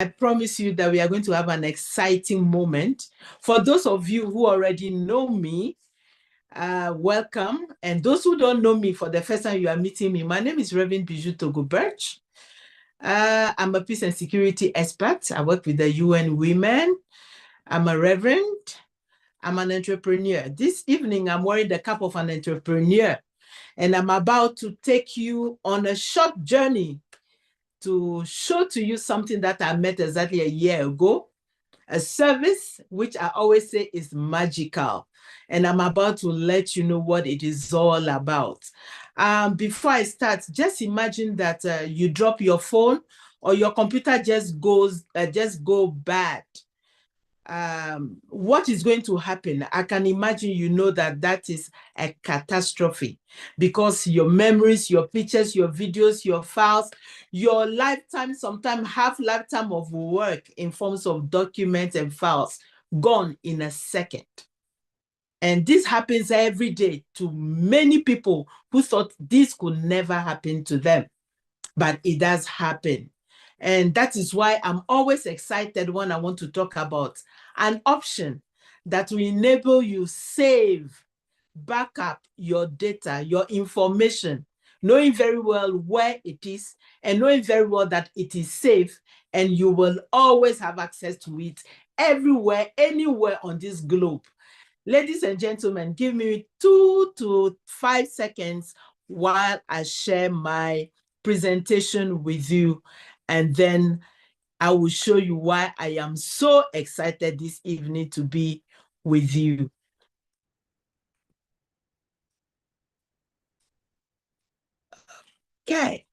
I promise you that we are going to have an exciting moment. For those of you who already know me, welcome. And those who don't know me, for the first time you are meeting me, my name is Reverend Bijou Togo Birch. I'm a peace and security expert. I work with the UN Women. I'm a reverend. I'm an entrepreneur. This evening, I'm wearing the cap of an entrepreneur, and I'm about to take you on a short journey to show to you something that I met exactly a year ago, a service which I always say is magical. And I'm about to let you know what it is all about. Before I start, just imagine that you drop your phone or your computer just go bad. What is going to happen? I can imagine you know that is a catastrophe, because your memories, your pictures, your videos, your files, your lifetime, sometimes half lifetime of work in forms of documents and files gone in a second. And this happens every day to many people who thought this could never happen to them, but it does happen. And that is why I'm always excited when I want to talk about an option that will enable you save, back up your data, your information, knowing very well where it is and knowing very well that it is safe, and you will always have access to it everywhere, anywhere on this globe. Ladies and gentlemen, give me 2 to 5 seconds while I share my presentation with you, and then I will show you why I am so excited this evening to be with you. Okay.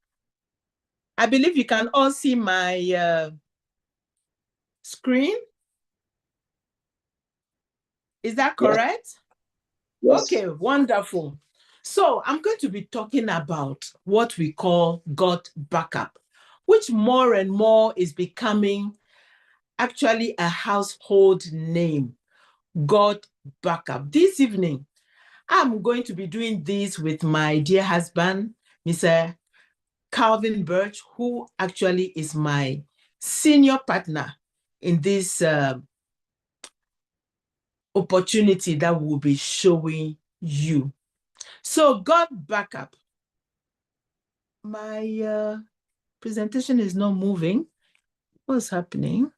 I believe you can all see my screen. Is that correct? Yes. Okay, wonderful. So I'm going to be talking about what we call God backup, which more and more is becoming actually a household name. God backup. This evening, I'm going to be doing this with my dear husband, Mr. Calvin Birch, who actually is my senior partner in this opportunity that we'll be showing you. So God backup. My presentation is not moving. What's happening?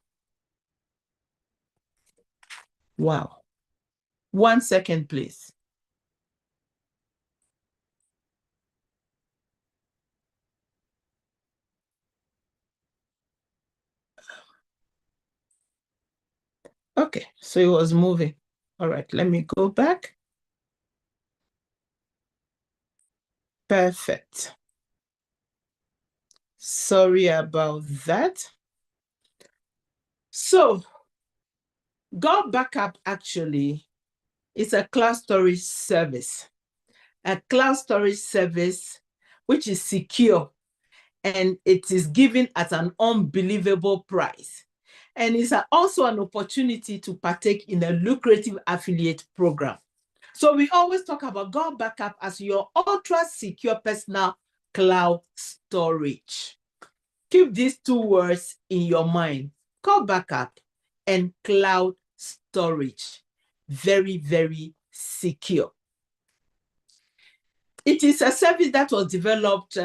Wow. 1 second, please. Okay, so it was moving. All right, let me go back. Perfect. Sorry about that. So, God Backup actually is a cloud storage service. A cloud storage service which is secure, and it is given at an unbelievable price. And it's also an opportunity to partake in a lucrative affiliate program. So we always talk about God Backup as your ultra secure personal cloud storage. Keep these 2 words in your mind: God Backup and cloud storage. Very, very secure. It is a service that was developed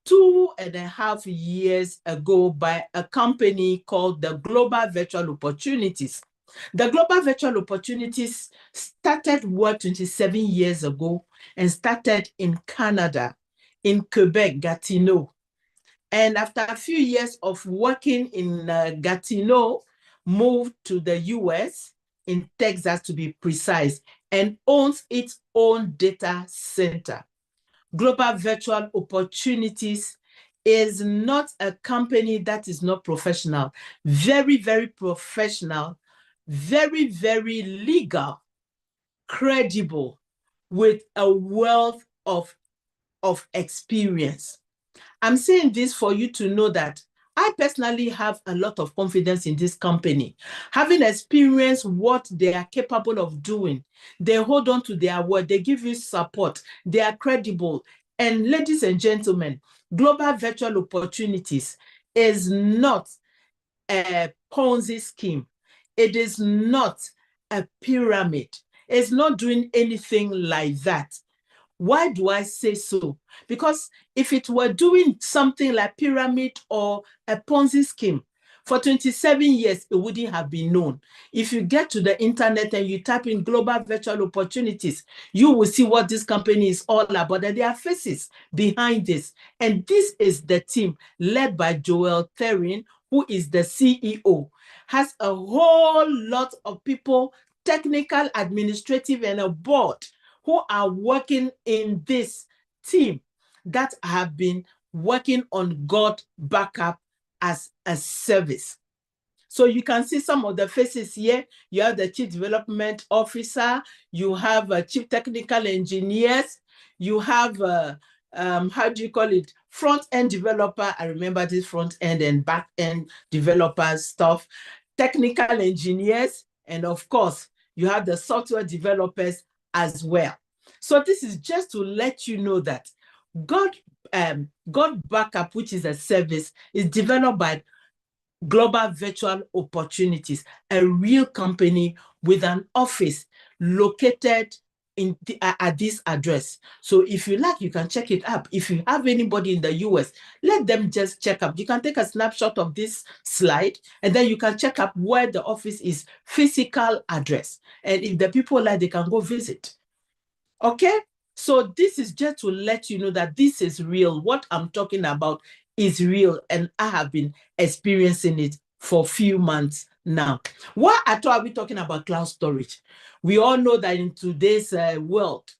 2.5 years ago by a company called the Global Virtual Opportunities. The Global Virtual Opportunities started work 27 years ago and started in Canada, in Quebec, Gatineau. And after a few years of working in Gatineau, moved to the US, in Texas to be precise, and owns its own data center. Global Virtual Opportunities is not a company that is not professional. Very, very professional, very, very legal, credible, with a wealth of experience. I'm saying this for you to know that I personally have a lot of confidence in this company. Having experienced what they are capable of doing, they hold on to their word, they give you support, they are credible. And ladies and gentlemen, Global Virtual Opportunities is not a Ponzi scheme. It is not a pyramid. It's not doing anything like that. Why do I say so? Because if it were doing something like pyramid or a Ponzi scheme, for 27 years, it wouldn't have been known. If you get to the internet and you type in global virtual opportunities, you will see what this company is all about. And there are faces behind this. And this is the team led by Joel Therin, who is the CEO, has a whole lot of people, technical, administrative, and a board who are working in this team that have been working on God Backup as a service. So you can see some of the faces here. You have the chief development officer, you have chief technical engineers, you have how do you call it, front end developer. I remember this front end and back end developer stuff, technical engineers, and of course you have the software developers as well. So this is just to let you know that God Backup, which is a service, is developed by Global Virtual Opportunities, a real company with an office located at this address. So if you like, you can check it up. If you have anybody in the US, let them just check up. You can take a snapshot of this slide, and then you can check up where the office is, physical address. And if the people like, they can go visit. Okay? So this is just to let you know that this is real. What I'm talking about is real, and I have been experiencing it for a few months now. Why at all are we talking about cloud storage? We all know that in today's world,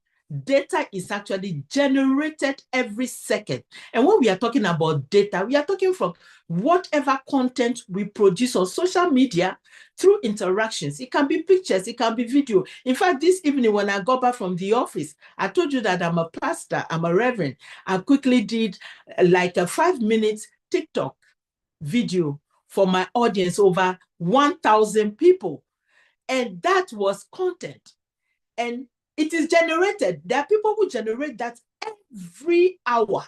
data is actually generated every second. And when we are talking about data, we are talking from whatever content we produce on social media through interactions. It can be pictures, it can be video. In fact, this evening when I got back from the office, I told you that I'm a pastor, I'm a reverend. I quickly did like a 5-minute TikTok video for my audience, over 1,000 people. And that was content. And it is generated. There are people who generate that every hour.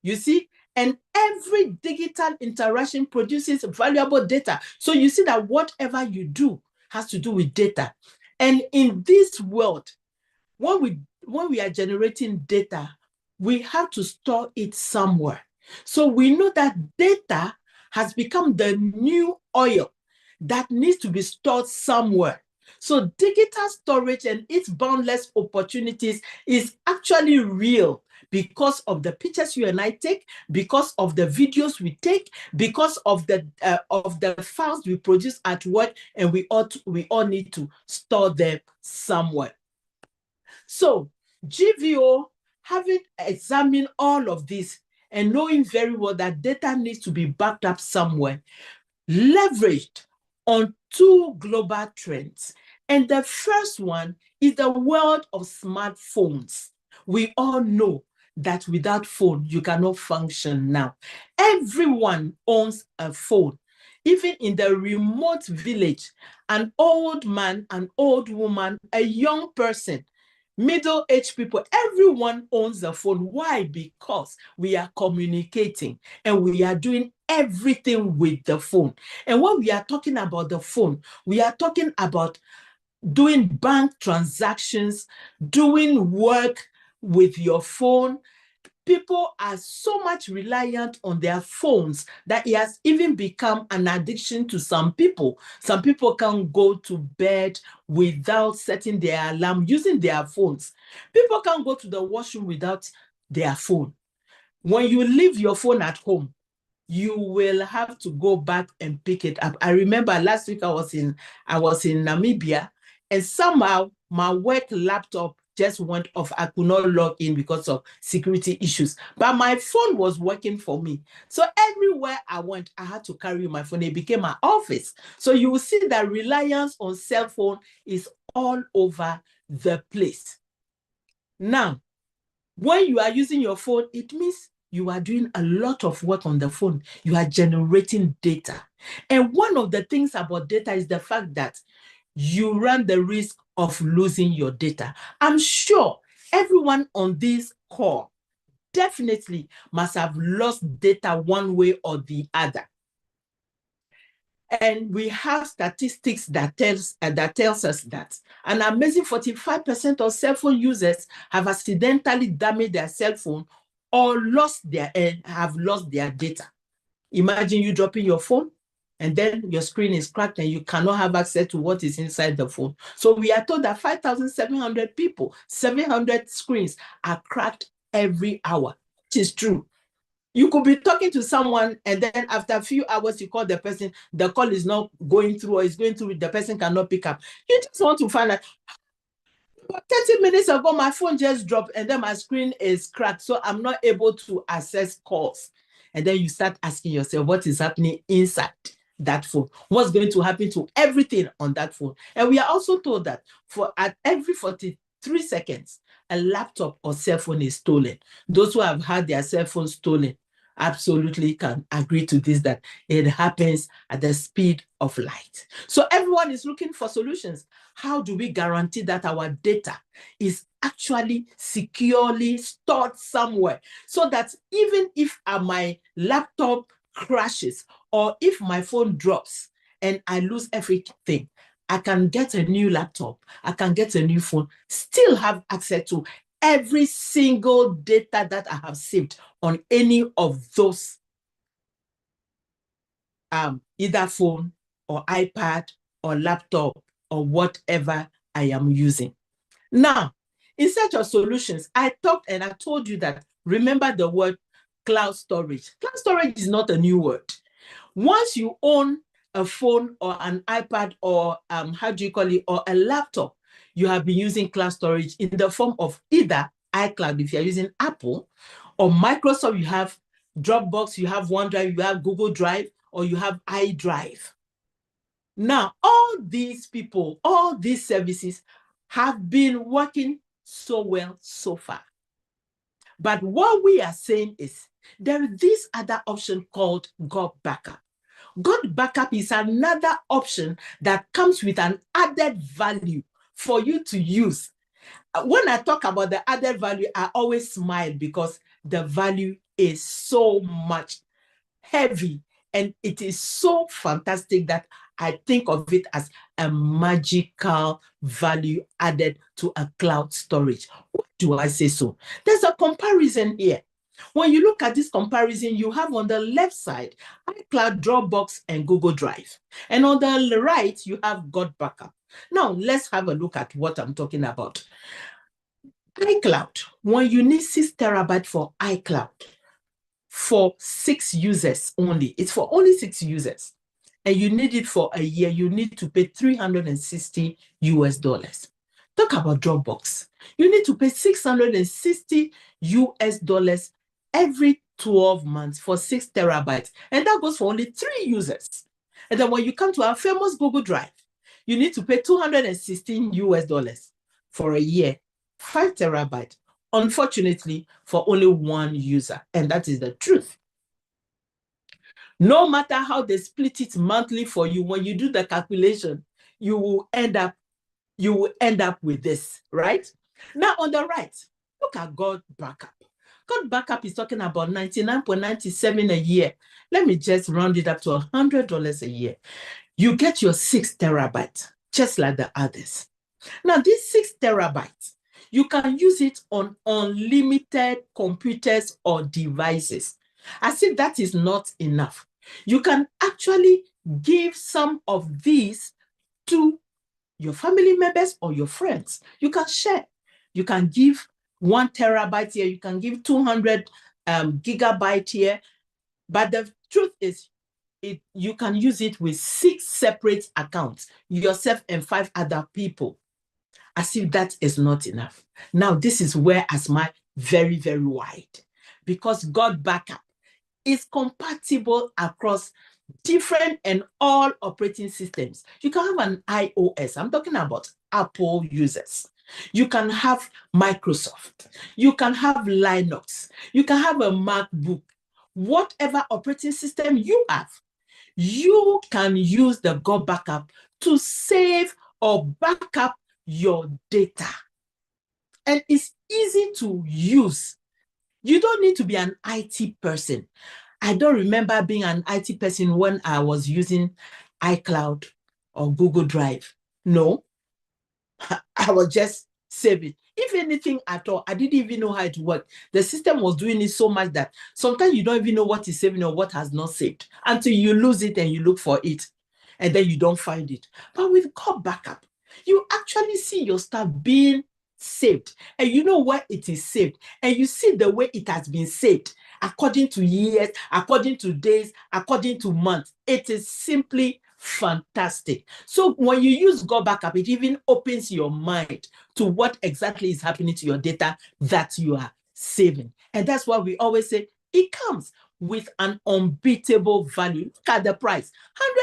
You see? And every digital interaction produces valuable data. So you see that whatever you do has to do with data. And in this world, when we are generating data, we have to store it somewhere. So we know that data has become the new oil that needs to be stored somewhere. So digital storage and its boundless opportunities is actually real because of the pictures you and I take, because of the videos we take, because of the files we produce at work, and we all need to store them somewhere. So GVO, having examined all of this and knowing very well that data needs to be backed up somewhere, leveraged on 2 global trends. And the first one is the world of smartphones. We all know that without phone, you cannot function now. Everyone owns a phone. Even in the remote village, an old man, an old woman, a young person, middle-aged people, everyone owns a phone. Why? Because we are communicating and we are doing everything with the phone. And when we are talking about the phone, we are talking about doing bank transactions, doing work with your phone. People are so much reliant on their phones that it has even become an addiction to some people. Some people can't go to bed without setting their alarm using their phones. People can't go to the washroom without their phone. When you leave your phone at home, you will have to go back and pick it up. I remember last week I was in Namibia, and somehow my work laptop just went off. I could not log in because of security issues, but my phone was working for me. So everywhere I went, I had to carry my phone. It became my office. So you will see that reliance on cell phone is all over the place. Now, when you are using your phone, it means you are doing a lot of work on the phone. You are generating data. And one of the things about data is the fact that you run the risk of losing your data. I'm sure everyone on this call definitely must have lost data one way or the other. And we have statistics that tells us that an amazing 45% of cell phone users have accidentally damaged their cell phone or have lost their data. Imagine you dropping your phone and then your screen is cracked and you cannot have access to what is inside the phone. So we are told that 5,700 people, 700 screens are cracked every hour, which is true. You could be talking to someone and then after a few hours you call the person, the call is not going through or is going through, the person cannot pick up. You just want to find out, 30 minutes ago my phone just dropped and then my screen is cracked, so I'm not able to access calls. And then you start asking yourself what is happening inside that phone, what's going to happen to everything on that phone. And we are also told that at every 43 seconds a laptop or cell phone is stolen. Those who have had their cell phone stolen absolutely can agree to this, that it happens at the speed of light. So everyone is looking for solutions. How do we guarantee that our data is actually securely stored somewhere so that even if my laptop crashes or if my phone drops and I lose everything, I can get a new laptop, I can get a new phone, still have access to every single data that I have saved on any of those either phone or iPad or laptop or whatever I am using. Now, in search of solutions, I talked and I told you that, remember the word cloud storage. Cloud storage is not a new word. Once you own a phone or an iPad or or a laptop, you have been using cloud storage in the form of either iCloud if you're using Apple, or Microsoft, you have Dropbox, you have OneDrive, you have Google Drive, or you have iDrive. Now, all these people, all these services have been working so well so far. But what we are saying is there is this other option called God Backup. God Backup is another option that comes with an added value for you to use. When I talk about the added value, I always smile because the value is so much heavy and it is so fantastic that I think of it as a magical value added to a cloud storage. Why do I say so? There's a comparison here. When you look at this comparison, you have on the left side iCloud, Dropbox, and Google Drive. And on the right, you have God Backup. Now, let's have a look at what I'm talking about. iCloud, when you need 6 terabytes for iCloud, for 6 users only, it's for only 6 users, and you need it for a year, you need to pay $360 US. Talk about Dropbox. You need to pay $660 US every 12 months for 6 terabytes. And that goes for only 3 users. And then when you come to our famous Google Drive, you need to pay $216 US for a year, 5 terabytes. Unfortunately, for only 1 user. And that is the truth. No matter how they split it monthly for you, when you do the calculation, you will end up with this, right? Now on the right, look at God Backup. God Backup is talking about $99.97 a year. Let me just round it up to $100 a year. You get your 6 terabytes, just like the others. Now, this 6 terabytes, you can use it on unlimited computers or devices. As if that is not enough, you can actually give some of these to your family members or your friends. You can share. You can give 1 terabyte here. You can give 200 gigabyte here. But the truth is, you can use it with 6 separate accounts, yourself and 5 other people. As if that is not enough. Now, this is where I smile very, very wide, because God Backup is compatible across different and all operating systems. You can have an iOS. I'm talking about Apple users. You can have Microsoft. You can have Linux. You can have a MacBook. Whatever operating system you have, you can use the God Backup to save or back up your data. And it's easy to use. You don't need to be an IT person. I don't remember being an IT person when I was using iCloud or Google Drive. No, I was just saving. If anything at all, I didn't even know how it worked. The system was doing it so much that sometimes you don't even know what is saving or what has not saved until you lose it and you look for it and then you don't find it. But with God Backup, you actually see your stuff being saved and you know where it is saved and you see the way it has been saved according to years, according to days, according to months. It is simply fantastic. So when you use God Backup, it even opens your mind to what exactly is happening to your data that you are saving. And that's why we always say it comes with an unbeatable value. Look at the price,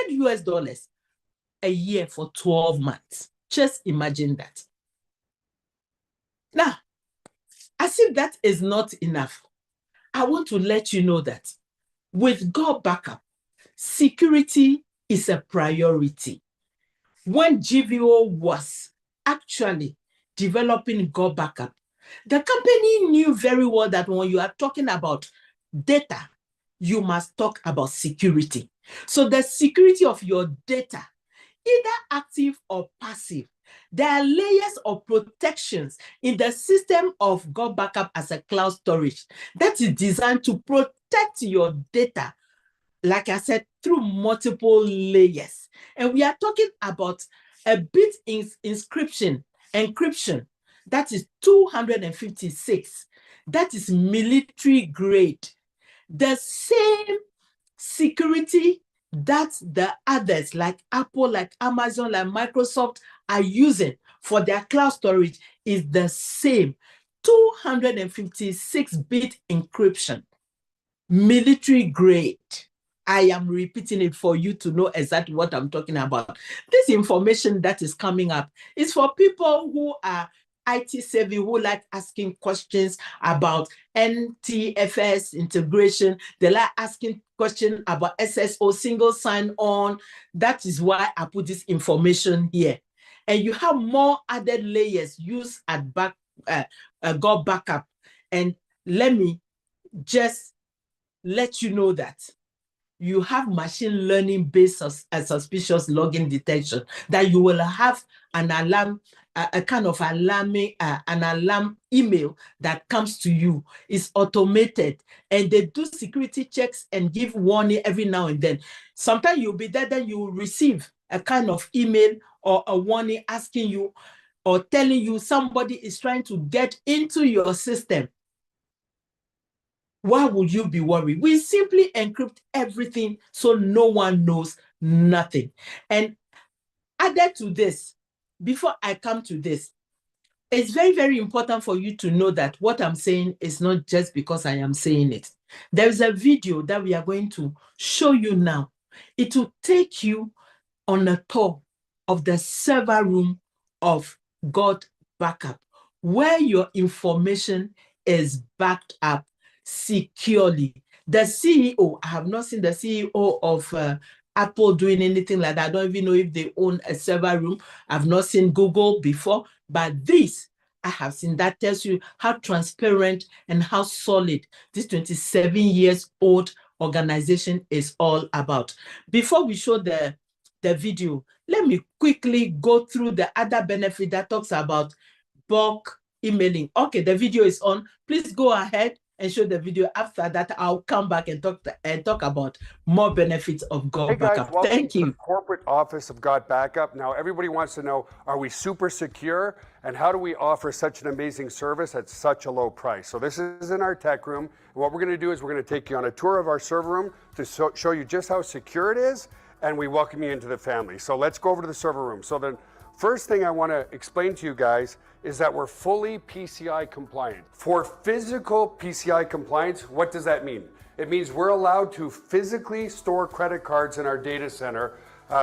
$100 a year for 12 months. Just imagine that. Now, as if that is not enough, I want to let you know that with God Backup, security is a priority. When GVO was actually developing God Backup, the company knew very well that when you are talking about data, you must talk about security. So the security of your data, either active or passive, there are layers of protections in the system of God Backup as a cloud storage that is designed to protect your data, like I said, through multiple layers. And we are talking about a bit encryption that is 256. That is military grade. The same security that the others like Apple, like Amazon, like Microsoft are using for their cloud storage is the same 256-bit encryption, military grade. I am repeating it for you to know exactly what I'm talking about. This information that is coming up is for people who are IT savvy, who like asking questions about NTFS integration. They like asking questions about SSO, single sign-on. That is why I put this information here. And you have more added layers used at God Backup. And let me just let you know that you have machine learning based suspicious login detection, that you will have an alarm, a kind of alarming, an alarm email that comes to you. It's automated and they do security checks and give warning every now and then. Sometimes you'll be there, then you will receive a kind of email or a warning asking you or telling you somebody is trying to get into your system. Why would you be worried? We simply encrypt everything so no one knows nothing. And added to this, before I come to this, it's very, very important for you to know that what I'm saying is not just because I am saying it. There is a video that we are going to show you now. It will take you on a tour of the server room of God Backup, where your information is backed up securely. The CEO, I have not seen the CEO of Apple doing anything like that. I don't even know if they own a server room. I've not seen Google before, but this I have seen. That tells you how transparent and how solid this 27 years old organization is all about. Before we show the video, let me quickly go through the other benefit that talks about bulk emailing. Okay, the video is on. Please go ahead and show the video. After that, I'll come back and talk about more benefits of God Backup. Welcome Thank you. to the corporate office of God Backup. Now, everybody wants to know, are we super secure? And how do we offer such an amazing service at such a low price? So this is in our tech room. And what we're going to do is we're going to take you on a tour of our server room to show you just how secure it is. And we welcome you into the family. So let's go over to the server room. So the first thing I want to explain to you guys is that we're fully PCI compliant. For physical PCI compliance, what does that mean? It means we're allowed to physically store credit cards in our data center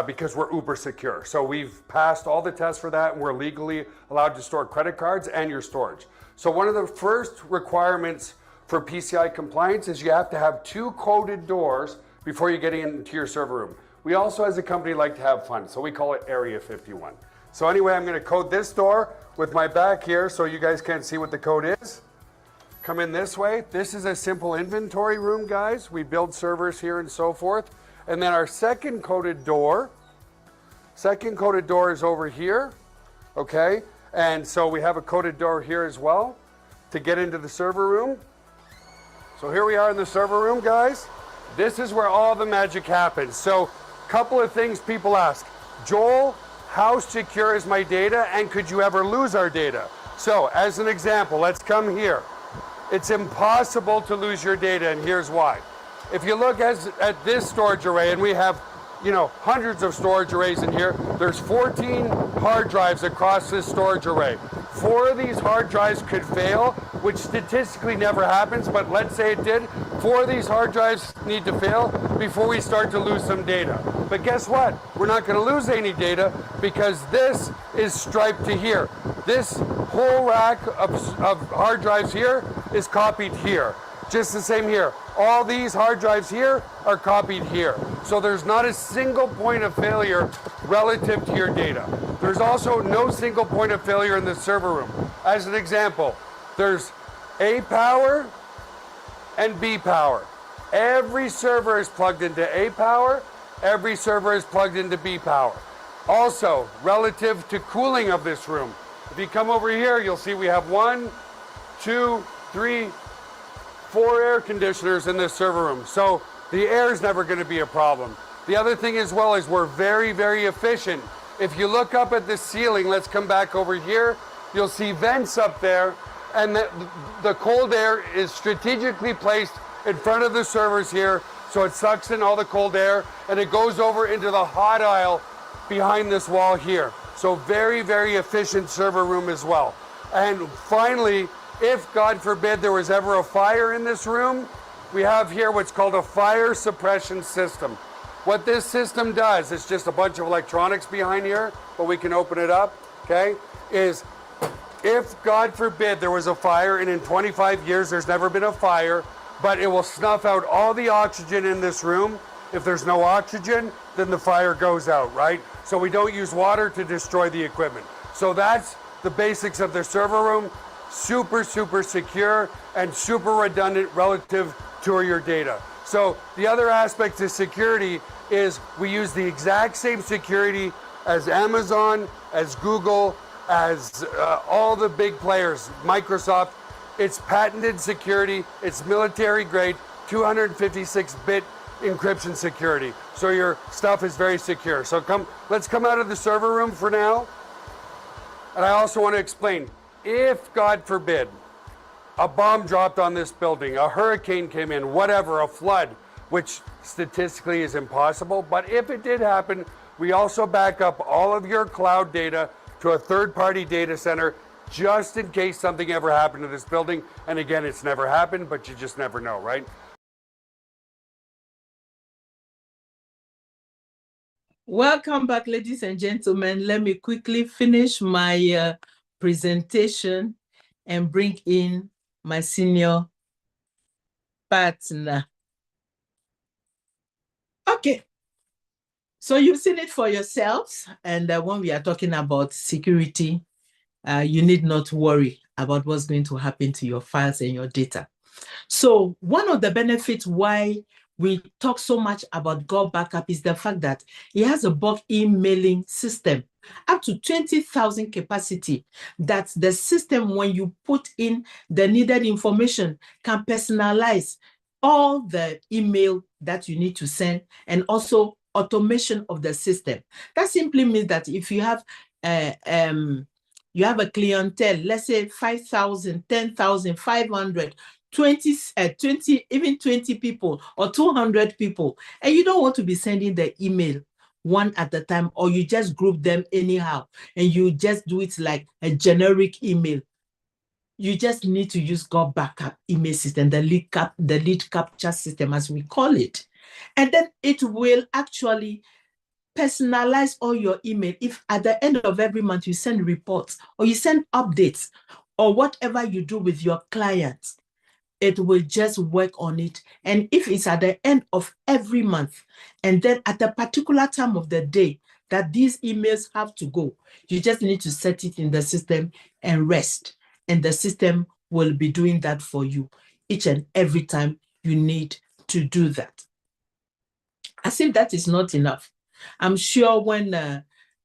because we're uber secure. So we've passed all the tests for that and we're legally allowed to store credit cards and your storage. So one of the first requirements for PCI compliance is you have to have 2 coded doors before you get into your server room. We also as a company like to have fun, so we call it Area 51. So anyway, I'm going to code this door with my back here so you guys can't see what the code is. Come in this way. This is a simple inventory room, guys. We build servers here and so forth. And then our second coded door Second coded door is over here, okay? And so we have a coded door here as well to get into the server room. So here we are in the server room, guys. This is where all the magic happens. So couple of things people ask. Joel, how secure is my data, and could you ever lose our data? So as an example, let's come here. It's impossible to lose your data, and here's why. If you look at this storage array, and we have, you know, hundreds of storage arrays in here, there's 14 hard drives across this storage array. 4 of these hard drives could fail, which statistically never happens, but let's say it did. 4 of these hard drives need to fail before we start to lose some data. But guess what? We're not going to lose any data because this is striped to here. This whole rack of hard drives here is copied here. Just the same here. All these hard drives here are copied here. So there's not a single point of failure relative to your data. There's also no single point of failure in the server room. As an example, there's A power and B power. Every server is plugged into A power. Every server is plugged into B power. Also, relative to cooling of this room, if you come over here, you'll see we have 1, 2, 3, 4 air conditioners in this server room. So the air is never going to be a problem. The other thing as well is we're very, very efficient. If you look up at the ceiling, let's come back over here, you'll see vents up there, and the cold air is strategically placed in front of the servers here, so it sucks in all the cold air, and it goes over into the hot aisle behind this wall here. So very, very efficient server room as well. And finally, if God forbid there was ever a fire in this room, we have here what's called a fire suppression system. What this system does, it's just a bunch of electronics behind here, but we can open it up, okay, is if God forbid there was a fire, and in 25 years there's never been a fire, but it will snuff out all the oxygen in this room. If there's no oxygen, then the fire goes out, right? So we don't use water to destroy the equipment. So that's the basics of the server room. Super, super secure and super redundant relative to your data. So the other aspect to security is we use the exact same security as Amazon, as Google, as all the big players, Microsoft. It's patented security, it's military grade, 256-bit encryption security. So your stuff is very secure. So let's come out of the server room for now. And I also want to explain, if God forbid, a bomb dropped on this building, a hurricane came in, whatever, a flood, which statistically is impossible, but if it did happen, we also back up all of your cloud data to a third-party data center just in case something ever happened to this building. And again, it's never happened, but you just never know, right? Welcome back, ladies and gentlemen. Let me quickly finish my presentation and bring in my senior partner. Okay, so you've seen it for yourselves, and when we are talking about security, you need not worry about what's going to happen to your files and your data. So one of the benefits why we talk so much about Go Backup is the fact that it has a bulk emailing system, up to 20,000 capacity, that the system, when you put in the needed information, can personalize all the email that you need to send, and also automation of the system. That simply means that if you have a clientele, let's say 5,000, 10,000, 500, 20, even 20 people or 200 people, and you don't want to be sending the email one at a time, or you just group them anyhow, and you just do it like a generic email. You just need to use Go Backup email system, the lead capture system, as we call it. And then it will actually personalize all your email. If at the end of every month you send reports or you send updates or whatever you do with your clients, it will just work on it. And if it's at the end of every month, and then at a particular time of the day that these emails have to go, you just need to set it in the system and rest. And the system will be doing that for you each and every time you need to do that. As if that is not enough, I'm sure when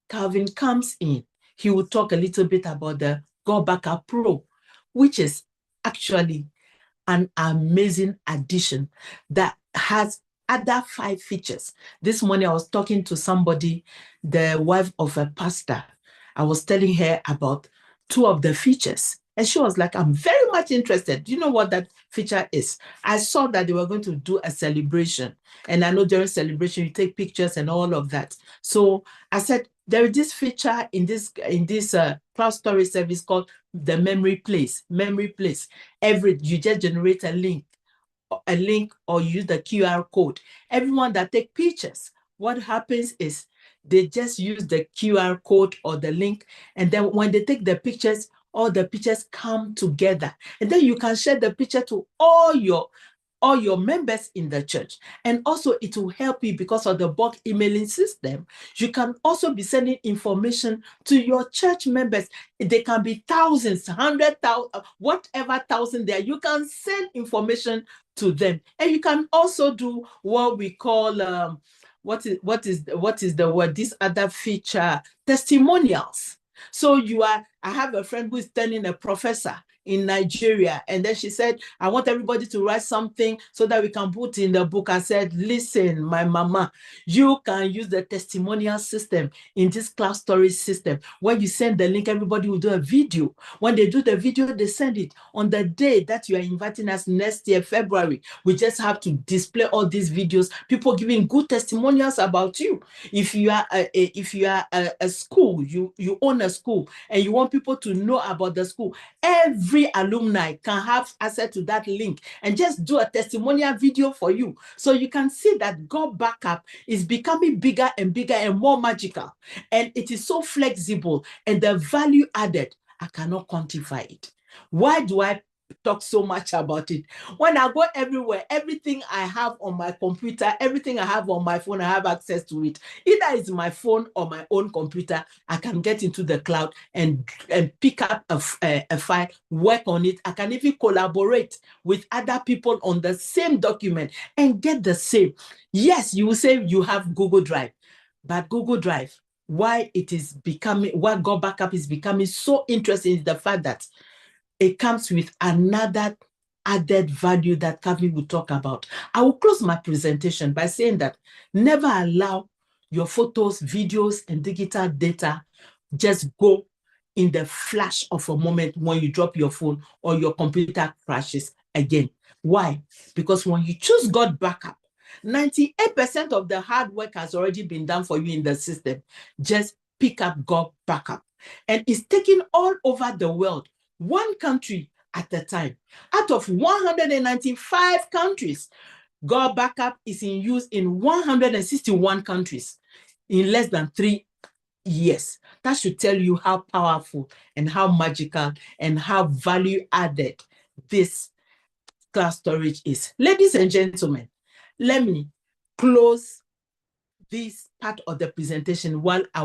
Calvin comes in, he will talk a little bit about the Go Backup Pro, which is actually an amazing addition that has other 5 features. This morning I was talking to somebody, the wife of a pastor. I was telling her about 2 of the features. And she was like, I'm very much interested. Do you know what that feature is? I saw that they were going to do a celebration. And I know during celebration, you take pictures and all of that. So I said, there is this feature in this cloud storage service called the memory place. Memory place. You just generate a link or use the QR code. Everyone that take pictures, what happens is they just use the QR code or the link, and then when they take the pictures, all the pictures come together, and then you can share the picture to all your members in the church. And also it will help you because of the bulk emailing system. You can also be sending information to your church members. They can be thousands, 100,000, whatever thousand there. You can send information to them. And you can also do what we call, what is the word? This other feature, testimonials. So I have a friend who is turning a professor in Nigeria. And then she said, I want everybody to write something so that we can put in the book. I said, listen, my mama, you can use the testimonial system in this cloud storage system. When you send the link, everybody will do a video. When they do the video, they send it. On the day that you are inviting us next year, February, we just have to display all these videos, people giving good testimonials about you. If you are a school, you own a school, and you want people to know about the school, every alumni can have access to that link and just do a testimonial video for you. So you can see that God Backup is becoming bigger and bigger and more magical. And it is so flexible, and the value added, I cannot quantify it. Why do I talk so much about it? When I go everywhere, everything I have on my computer, everything I have on my phone, I have access to it. Either it's my phone or my own computer. I can get into the cloud and pick up a file, work on it. I can even collaborate with other people on the same document and get the same. Yes, you will say you have Google Drive, but Google Drive, why God Backup is becoming so interesting is the fact that it comes with another added value that Calvin will talk about. I will close my presentation by saying that never allow your photos, videos, and digital data just go in the flash of a moment when you drop your phone or your computer crashes again. Why? Because when you choose God Backup, 98% of the hard work has already been done for you in the system. Just pick up God Backup. And it's taken all over the world, one country at a time. Out of 195 countries, God Backup is in use in 161 countries in less than 3 years. That should tell you how powerful and how magical and how value added this cloud storage is. Ladies and gentlemen, let me close this part of the presentation while I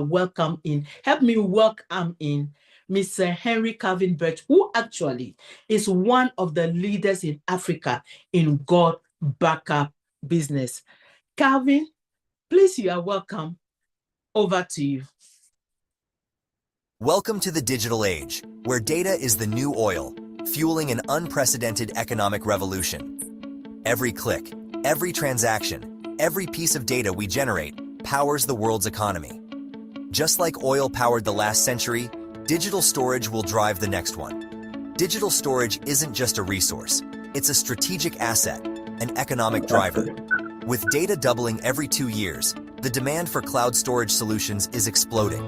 help me welcome in Mr. Henry Calvin Birch, who actually is one of the leaders in Africa in God Backup business. Calvin, please, you are welcome. Over to you. Welcome to the digital age, where data is the new oil, fueling an unprecedented economic revolution. Every click, every transaction, every piece of data we generate powers the world's economy. Just like oil powered the last century, digital storage will drive the next one. Digital storage isn't just a resource, it's a strategic asset, an economic driver. With data doubling every 2 years, the demand for cloud storage solutions is exploding.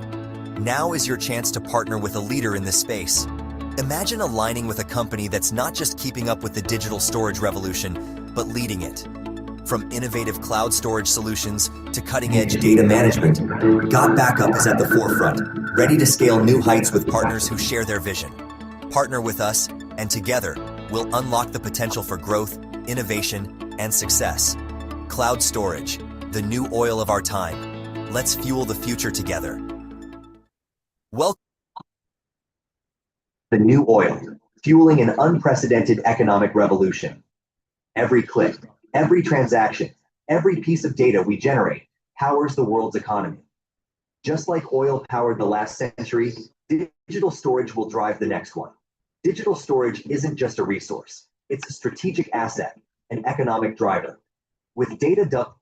Now is your chance to partner with a leader in this space. Imagine aligning with a company that's not just keeping up with the digital storage revolution, but leading it. From innovative cloud storage solutions to cutting-edge data management, God Backup is at the forefront, ready to scale new heights with partners who share their vision. Partner with us, and together, we'll unlock the potential for growth, innovation, and success. Cloud storage, the new oil of our time. Let's fuel the future together. Welcome. The new oil, fueling an unprecedented economic revolution. Every click, every transaction, every piece of data we generate powers the world's economy. Just like oil powered the last century, digital storage will drive the next one. Digital storage isn't just a resource, it's a strategic asset, an economic driver. With data dumped.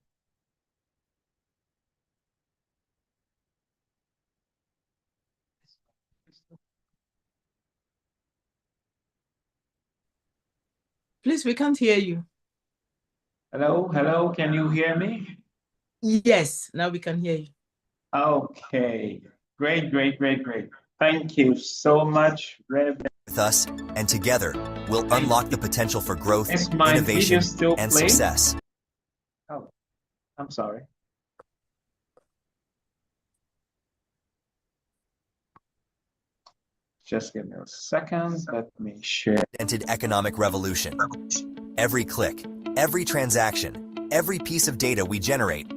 Please, we can't hear you. Hello, can you hear me? Yes, now we can hear you. Okay, great. Thank you so much, Rev. With us, and together, we'll unlock the potential for growth, Is my video innovation, still and playing? success. Oh, I'm sorry. Just give me a second. Let me share. Economic revolution. Every click, every transaction, every piece of data we generate.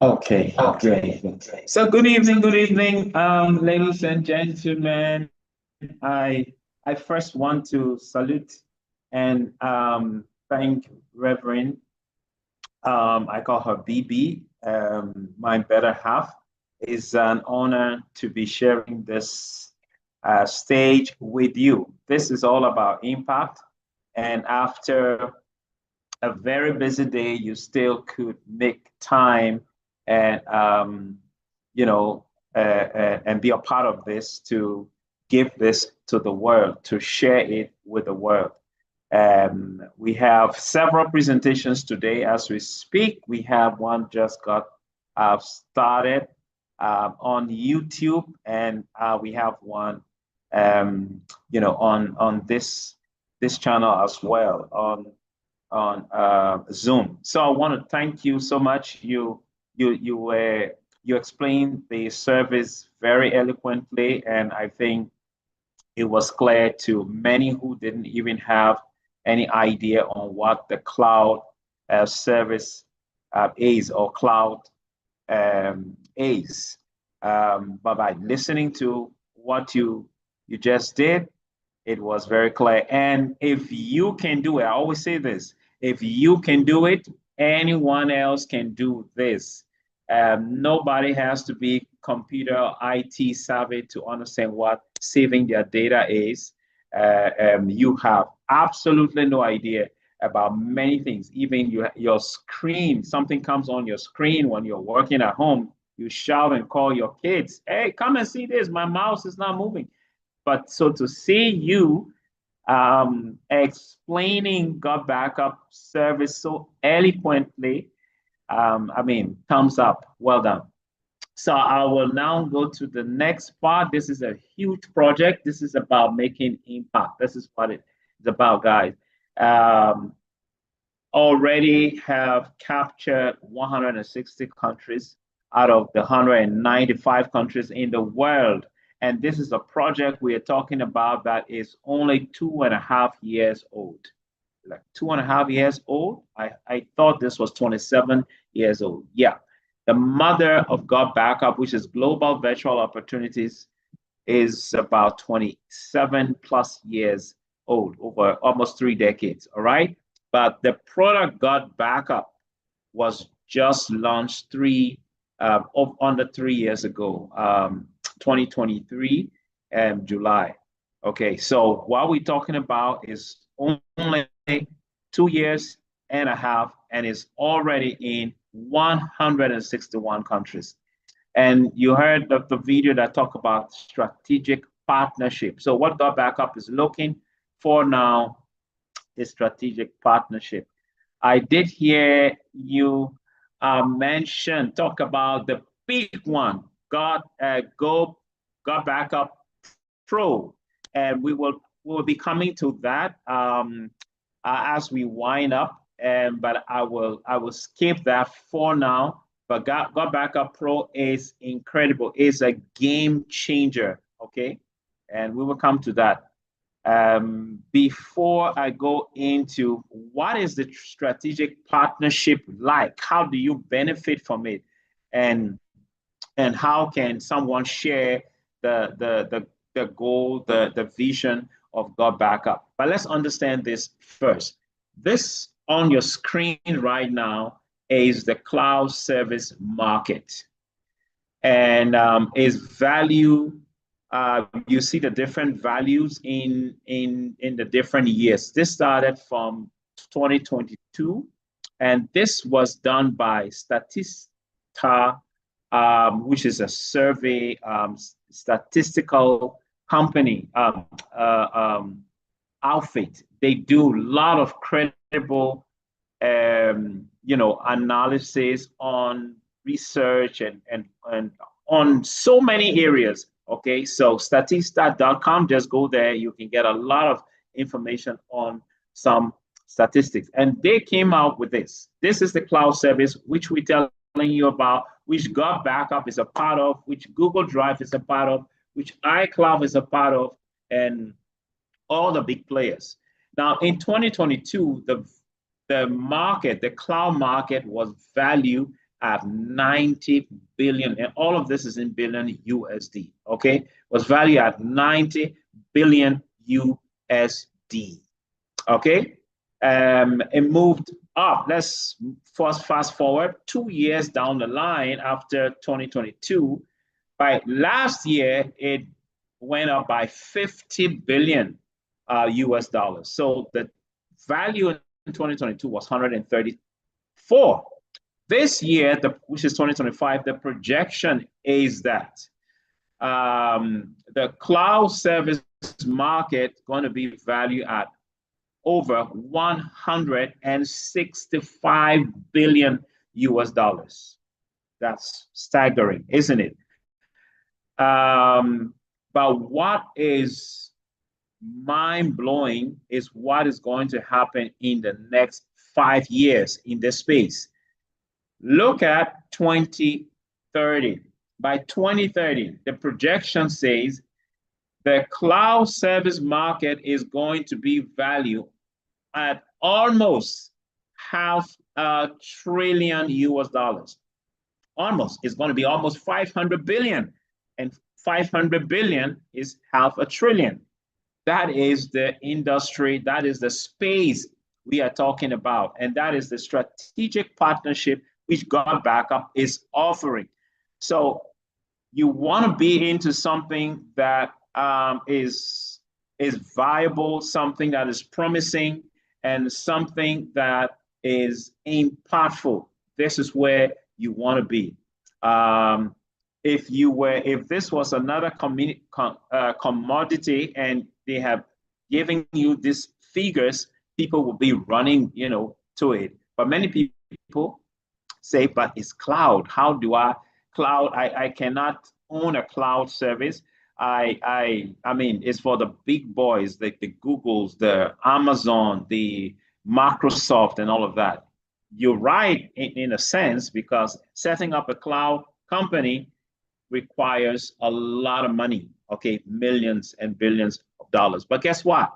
Okay, great. So good evening, ladies and gentlemen. I first want to salute and thank Reverend. I call her BB, my better half. It's an honor to be sharing this stage with you. This is all about impact. And after a very busy day, you still could make time and, and be a part of this, to give this to the world, to share it with the world. We have several presentations today as we speak. We have one just got started on YouTube, and we have one, on this channel as well on Zoom. So I want to thank you so much. You explained the service very eloquently, and I think it was clear to many who didn't even have any idea on what the cloud service is, or cloud is. But by listening to what you just did, it was very clear. And if you can do it, I always say this, if you can do it, anyone else can do this. Nobody has to be computer IT savvy to understand what saving their data is. You have absolutely no idea about many things. Even your screen, something comes on your screen when you're working at home, you shout and call your kids, hey, come and see this, my mouse is not moving. But so to see you explaining God Backup service so eloquently, thumbs up, well done. So I will now go to the next part. This is a huge project. This is about making impact. This is what it's about, guys. Already have captured 160 countries out of the 195 countries in the world. And this is a project we are talking about that is only 2.5 years old. Like 2.5 years old? I thought this was 27 years old. Yeah. The mother of God Backup, which is Global Virtual Opportunities, is about 27 plus years old, over almost 3 decades, all right? But the product God Backup was just launched under 3 years ago, 2023 July. Okay, so what we're talking about is only 2.5 years, and is already in 161 countries. And you heard the video that talked about strategic partnership. So what God Backup is looking for now is strategic partnership. I did hear you talk about the big one, God Backup Pro, and we will be coming to that as we wind up. But I will skip that for now. But God Backup Pro is incredible. It's a game changer. Okay, and we will come to that. Before I go into what is the strategic partnership like, how do you benefit from it, and how can someone share the goal, the vision of God Backup. But let's understand this first. This on your screen right now is the cloud service market, and is value. You see the different values in the different years. This started from 2022, and this was done by Statista, which is a survey statistical company outfit. They do a lot of credible, analysis on research and on so many areas. Okay, so statista.com, just go there. You can get a lot of information on some statistics. And they came out with this. This is the cloud service, which we're telling you about, which God Backup is a part of, which Google Drive is a part of, which iCloud is a part of, and all the big players. Now, in 2022, the market, the cloud market, was valued at 90 billion, and all of this is in billion USD. Okay, was valued at 90 billion USD. Okay, it moved up. Let's first fast forward 2 years down the line after 2022. By last year, it went up by 50 billion US dollars. So the value in 2022 was 134. This year, which is 2025, the projection is that the cloud service market going to be valued at over 165 billion US dollars. That's staggering, isn't it? But what is mind-blowing is what is going to happen in the next 5 years in this space. Look at 2030. By 2030, the projection says the cloud service market is going to be valued at almost $500 billion US dollars. Almost. It's going to be almost 500 billion. And 500 billion is $500 billion. That is the industry, that is the space we are talking about. And that is the strategic partnership which God Backup is offering. So you want to be into something that is viable, something that is promising, and something that is impactful. This is where you want to be. If this was another commodity and they have given you these figures, people will be running, to it. But many people say, but it's cloud. How do I cloud? I cannot own a cloud service. I mean, it's for the big boys, like the Googles, the Amazon, the Microsoft, and all of that. You're right in a sense, because setting up a cloud company requires a lot of money, okay, millions and billions of dollars. But guess what?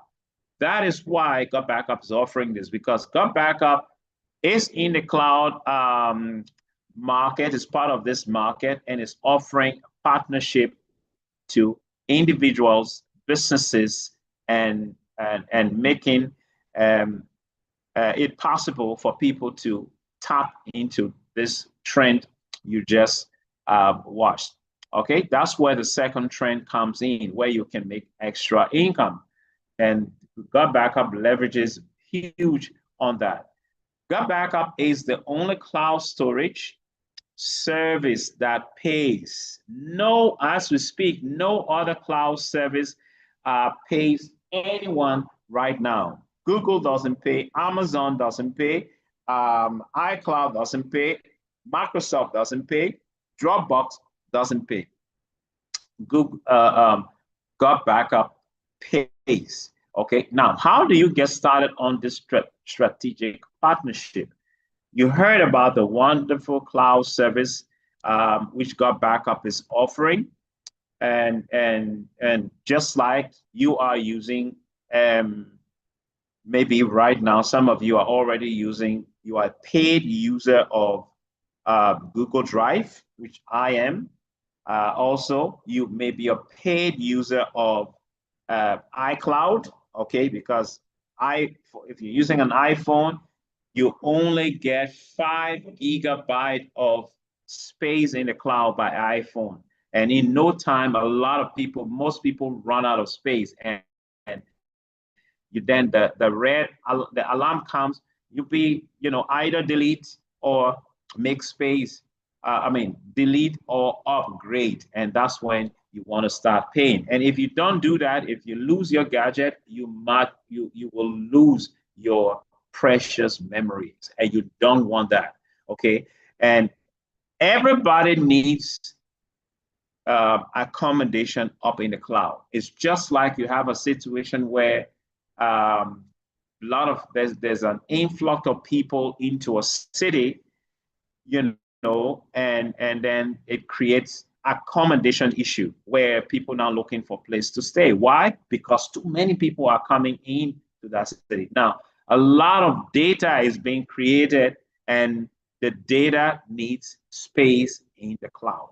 That is why God Backup is offering this, because God Backup is in the cloud market, is part of this market, and is offering partnership to individuals, businesses, and making it possible for people to tap into this trend you just watched. Okay, that's where the second trend comes in, where you can make extra income. And God Backup leverages huge on that. God Backup is the only cloud storage service that pays. No, as we speak, no other cloud service pays anyone right now. Google doesn't pay, Amazon doesn't pay, iCloud doesn't pay, Microsoft doesn't pay, Dropbox doesn't pay. Google, God Backup pays. Okay, now how do you get started on this strategic partnership? You heard about the wonderful cloud service which God Backup is offering, and just like you are using, maybe right now some of you are already using, you are a paid user of Google Drive, which I am. Also, you may be a paid user of iCloud, okay? Because if you're using an iPhone, you only get 5 GB of space in the cloud by iPhone. And in no time, most people run out of space. And you then the alarm comes, you be, either delete or make space. Delete or upgrade. And that's when you want to start paying. And if you don't do that, if you lose your gadget, you will lose your precious memories, and you don't want that. Okay. And everybody needs accommodation up in the cloud. It's just like you have a situation where there's an influx of people into a city, and then it creates accommodation issue where people now looking for place to stay. Why? Because too many people are coming in to that city. Now, a lot of data is being created, and the data needs space in the cloud.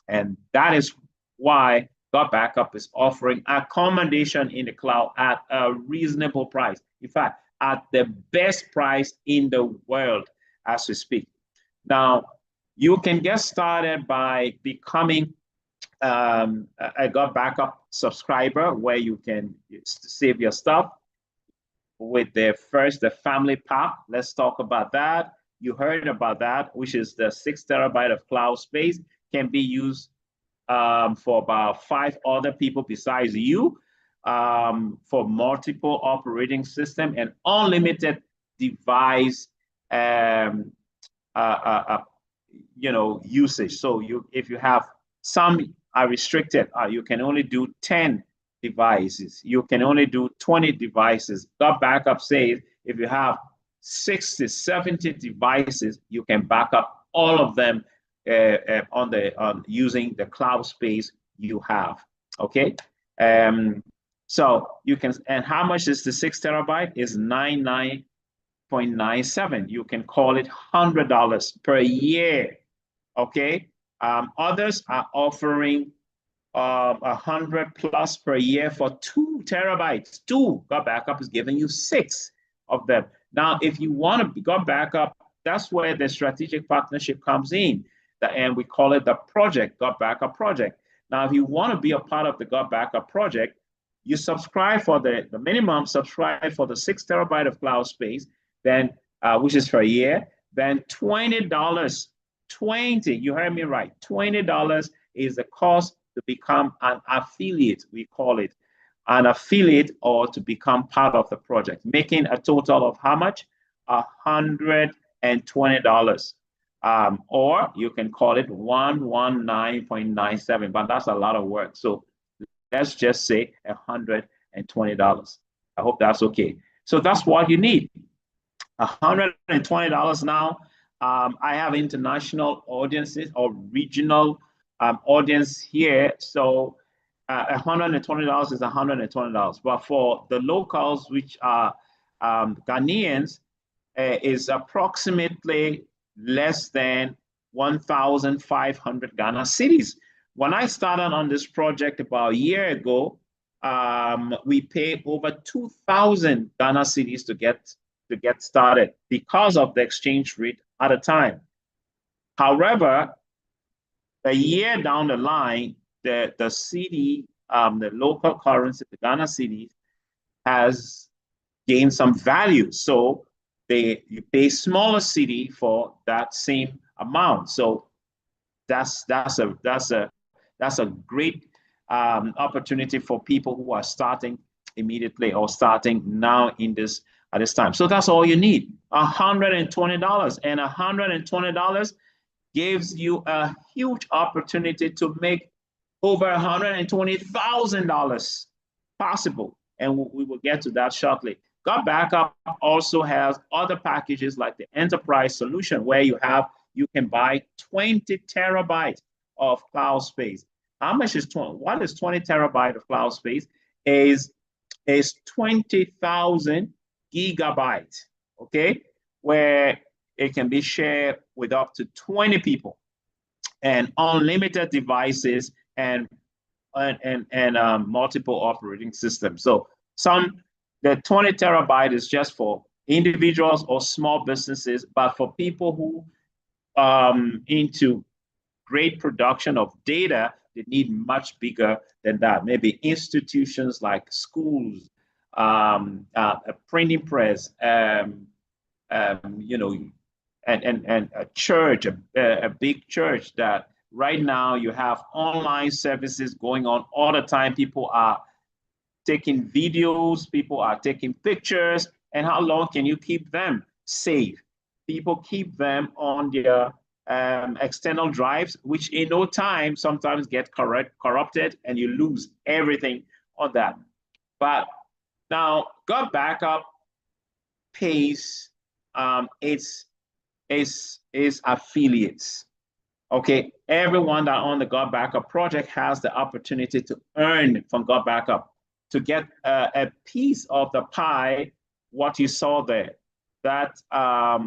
And that is why God Backup is offering accommodation in the cloud at a reasonable price. In fact, at the best price in the world as we speak. Now, you can get started by becoming a God Backup subscriber, where you can save your stuff with the family pack. Let's talk about that. You heard about that, which is the 6 TB of cloud space, can be used for about 5 other people besides you, for multiple operating system and unlimited device usage. So if you have, some are restricted, you can only do 10 devices, you can only do 20 devices. God Backup says if you have 60, 70 devices, you can back up all of them on using the cloud space you have. Okay. So you can, and how much is the 6 TB? Is $99.97. You can call it $100 per year. Okay. Others are offering 100 plus per year for 2 TB. God Backup is giving you 6 of them. Now, if you want to God Backup, that's where the strategic partnership comes in. And we call it the project, God Backup project. Now, if you want to be a part of the God Backup project, you subscribe for the minimum, subscribe for the 6 TB of cloud space, then which is for a year, then $20, you heard me right, $20 is the cost to become an affiliate, we call it, an affiliate, or to become part of the project, making a total of how much? $120. Or you can call it 119.97, but that's a lot of work. So let's just say $120. I hope that's okay. So that's what you need. $120 now. I have international audiences or regional audience here. So $120 is $120. But for the locals, which are Ghanaians, is approximately less than 1,500 Ghana cities. When I started on this project about a year ago, we paid over 2,000 Ghana cities to get started because of the exchange rate at the time. However, a year down the line, the cedi, the local currency, the Ghana cedi, has gained some value. So you pay smaller cedi for that same amount. So that's a great opportunity for people who are starting immediately or starting now at this time. So that's all you need, $120, and $120 gives you a huge opportunity to make over $120,000 possible. And we will get to that shortly. God Backup also has other packages like the enterprise solution, where you can buy 20 terabytes of cloud space. How much is 20? What is 20 terabyte of cloud space? Is 20,000 gigabytes, okay? Where it can be shared with up to 20 people. and unlimited devices and multiple operating systems. So the 20 terabyte is just for individuals or small businesses, but for people who into great production of data, they need much bigger than that. Maybe institutions like schools, a printing press, you know, and a church, a big church that right now you have online services going on all the time. People are taking videos, people are taking pictures, and how long can you keep them safe? People keep them on their external drives, which in no time sometimes get corrupted, and you lose everything on that. But now, God Backup pays its affiliates. Okay, everyone that on the God Backup project has the opportunity to earn from God Backup, to get a piece of the pie. What you saw there, that what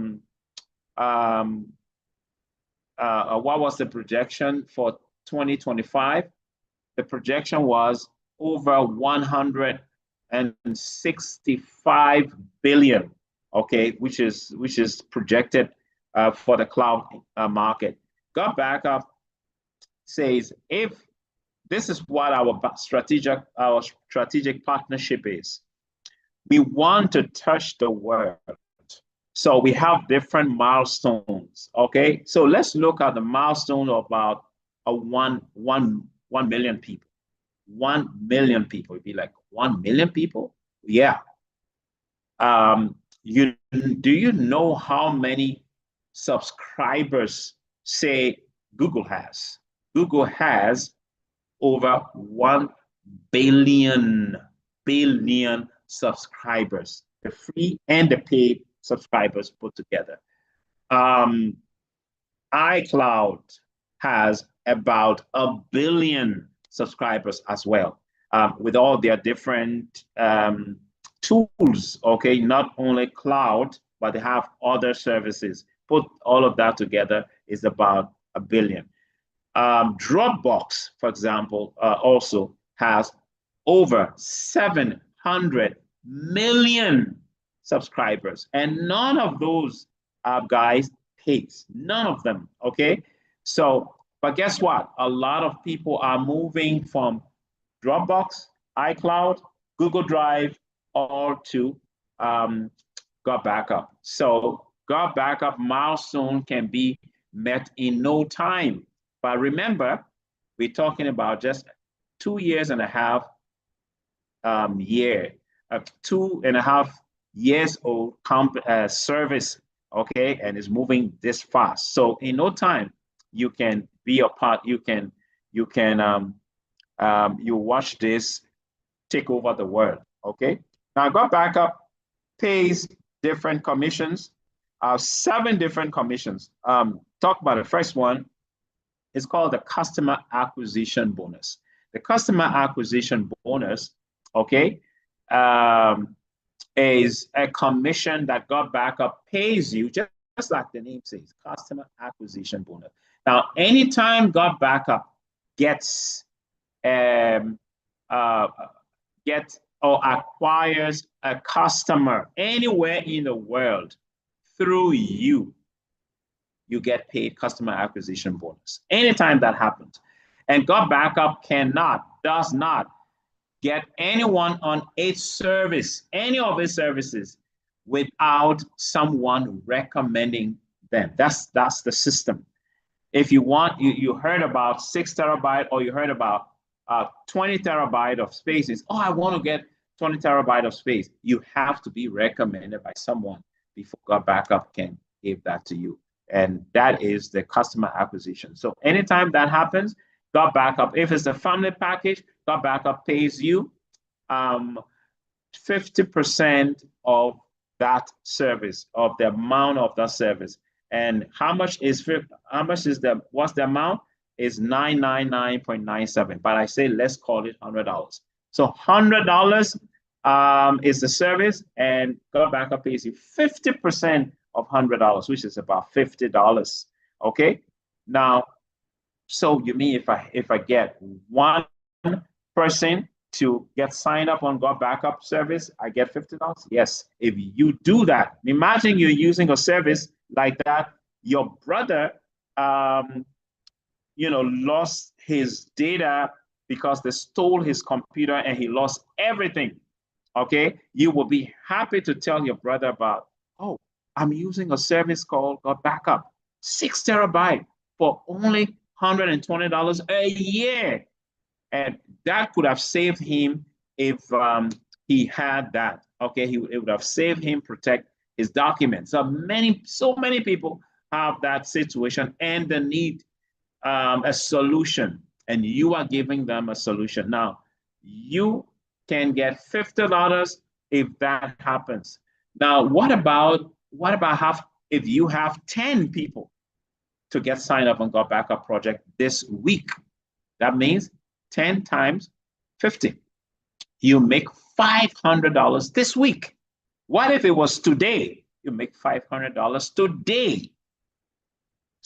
was the projection for 2025? The projection was over 165 billion. Okay, which is projected for the cloud market. God Backup says, if this is what our strategic partnership is, we want to touch the world. So we have different milestones. Okay, so let's look at the milestone of about 1 million people. 1 million people. It'd be like 1 million people. Yeah. Do you know how many subscribers, say, Google has? Google has over 1 billion subscribers, the free and the paid subscribers put together. iCloud has about 1 billion subscribers as well, with all their different tools. Okay, not only cloud, but they have other services. Put all of that together is about 1 billion. Dropbox, for example, also has over 700 million subscribers, and none of those guys pays. None of them. Okay, so but guess what? A lot of people are moving from Dropbox, iCloud, Google Drive, all to God Backup. So God Backup milestone can be met in no time. But remember, we're talking about just 2.5 years, 2.5 years old service, okay, and it's moving this fast. So in no time, you can be a part. You watch this take over the world. Okay. Now, God Backup pays different commissions, 7 different commissions. Talk about the first one. It's called the customer acquisition bonus. The customer acquisition bonus, okay, is a commission that God Backup pays you, just like the name says, customer acquisition bonus. Now, anytime God Backup gets or acquires a customer anywhere in the world through you, you get paid customer acquisition bonus. Anytime that happens. And God Backup does not get anyone on its service, any of its services, without someone recommending them. That's the system. If you want, you heard about 6 terabyte, or you heard about 20 terabyte of spaces. Oh, I want to get 20 terabyte of space. You have to be recommended by someone before God Backup can give that to you. And that is the customer acquisition. So anytime that happens, God Backup, if it's a family package, God Backup pays you 50% of that service, of the amount of that service. And what's the amount? Is $999.97. But I say let's call it $100. So $100 is the service, and God Backup pays you 50% of $100, which is about $50. Okay. Now, So you mean if I get one person to get signed up on God Backup service, I get $50? Yes. If you do that, imagine you're using a service like that. Your brother, lost his data because they stole his computer and he lost everything. Okay. You will be happy to tell your brother about, oh, I'm using a service called God Backup, 6 terabyte for only $120 a year. And that could have saved him if he had that. Okay, it would have saved him protect his documents. So many people have that situation and they need a solution, and you are giving them a solution. Now, you can get $50 if that happens. Now, what about if you have 10 people to get signed up on God Backup Project this week? That means 10 times 50. You make $500 this week. What if it was today? You make $500 today.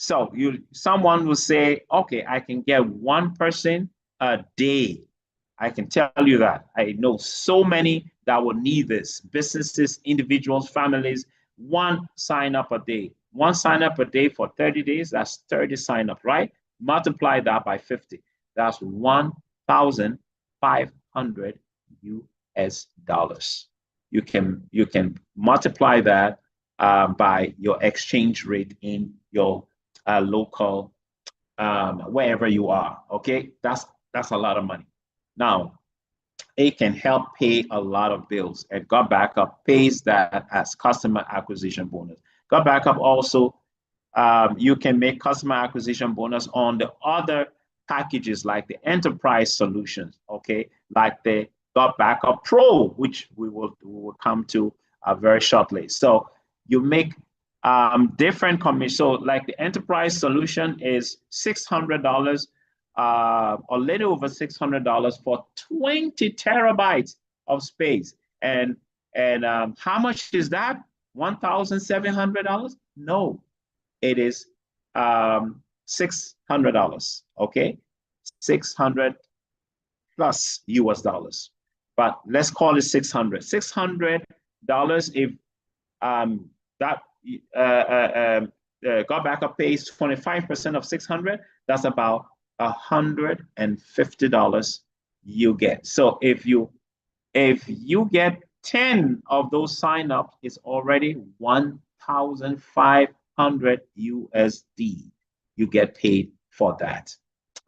So someone will say, okay, I can get one person a day. I can tell you that. I know so many that will need this. Businesses, individuals, families, one sign up a day. One sign up a day for 30 days, that's 30 sign up, right? Multiply that by 50. That's 1,500 US dollars. You can multiply that by your exchange rate in your local, wherever you are. Okay, that's a lot of money. Now, it can help pay a lot of bills, and God Backup pays that as customer acquisition bonus. God Backup also, you can make customer acquisition bonus on the other packages like the enterprise solutions, okay, like the God Backup Pro, which we will come to very shortly. So you make different commissions. So like the enterprise solution is $600, a little over $600 for 20 terabytes of space. And how much is that? $1,700? No, it is $600. Okay, 600 plus US dollars. But let's call it 600. $600 if that God Backup pays 25% of 600, that's about $150 you get. So if you get 10 of those sign-ups, it's already 1,500 USD. You get paid for that.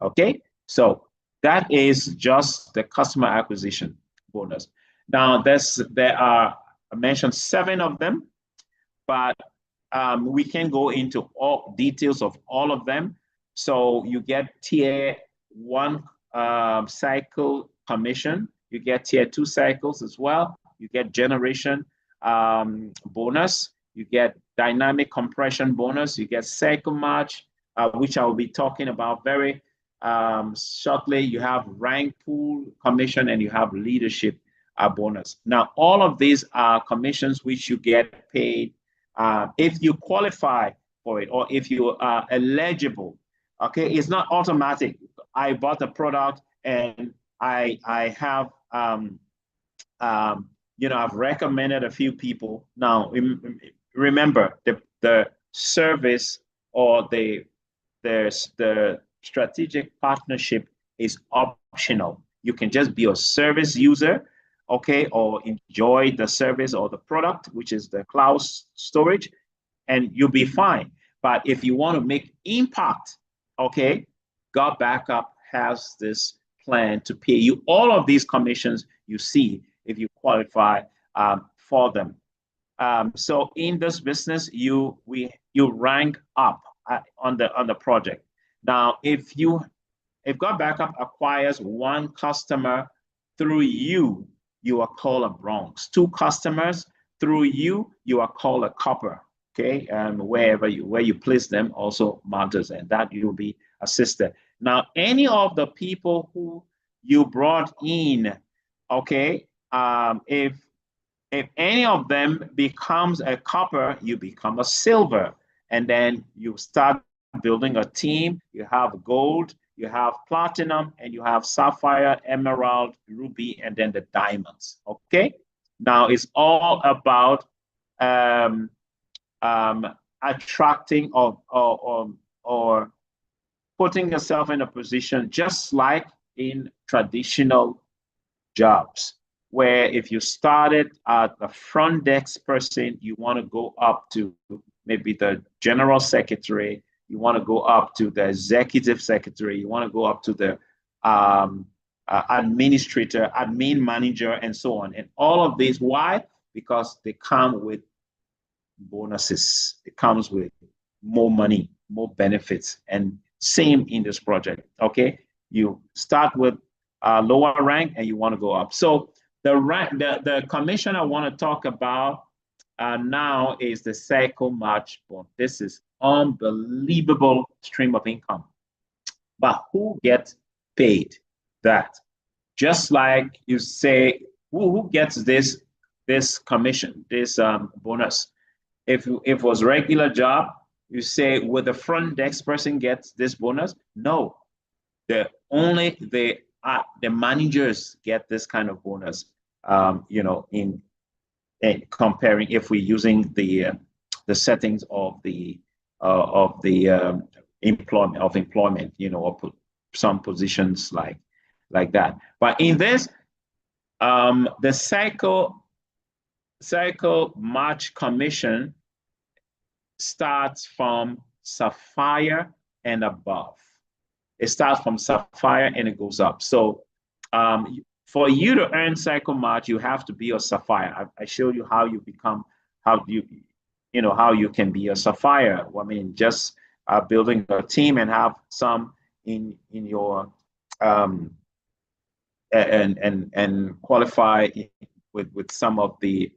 Okay, so that is just the customer acquisition bonus. Now, there are, I mentioned 7 of them, but we can go into all details of all of them. So you get tier 1 cycle commission, you get tier 2 cycles as well, you get generation bonus, you get dynamic compression bonus, you get cycle match, which I will be talking about very shortly. You have rank pool commission, and you have leadership bonus. Now, all of these are commissions which you get paid if you qualify for it, or if you are eligible. Okay, it's not automatic. I bought a product and I have I've recommended a few people. Now, remember the service or the strategic partnership is optional. You can just be a service user, okay, or enjoy the service or the product, which is the cloud storage, and you'll be fine. But if you want to make impact, okay, God Backup has this plan to pay you all of these commissions you see if you qualify for them. So in this business, you rank up on the project. Now, if God Backup acquires one customer through you, you are called a bronze. 2 customers through you, you are called a copper. Okay, where you place them also matters, and that you will be assisted. Now, any of the people who you brought in, okay, if any of them becomes a copper, you become a silver, and then you start building a team, you have gold, you have platinum, and you have sapphire, emerald, ruby, and then the diamonds. Okay. Now it's all about attracting or putting yourself in a position just like in traditional jobs, where if you started as a front desk person, you want to go up to maybe the general secretary, you want to go up to the executive secretary, you want to go up to the administrator, admin manager, and so on. And all of these, why? Because they come with bonuses. It comes with more money, more benefits, and same in this project. Okay, you start with a lower rank and you want to go up. So the commission I want to talk about now is the cycle match bonus. This is unbelievable stream of income. But who gets paid that? Just like you say, who gets this commission, this bonus? If it was regular job, you say, will the front desk person gets this bonus? No, only the managers get this kind of bonus. In comparing, if we're using the settings of the employment, or put some positions like that. But in this, the cycle match commission starts from sapphire and above. It starts from sapphire and it goes up. So for you to earn cycle match, you have to be a sapphire. I showed you how you become, how you can be a sapphire. I mean, just building a team and have some in your and qualify with some of the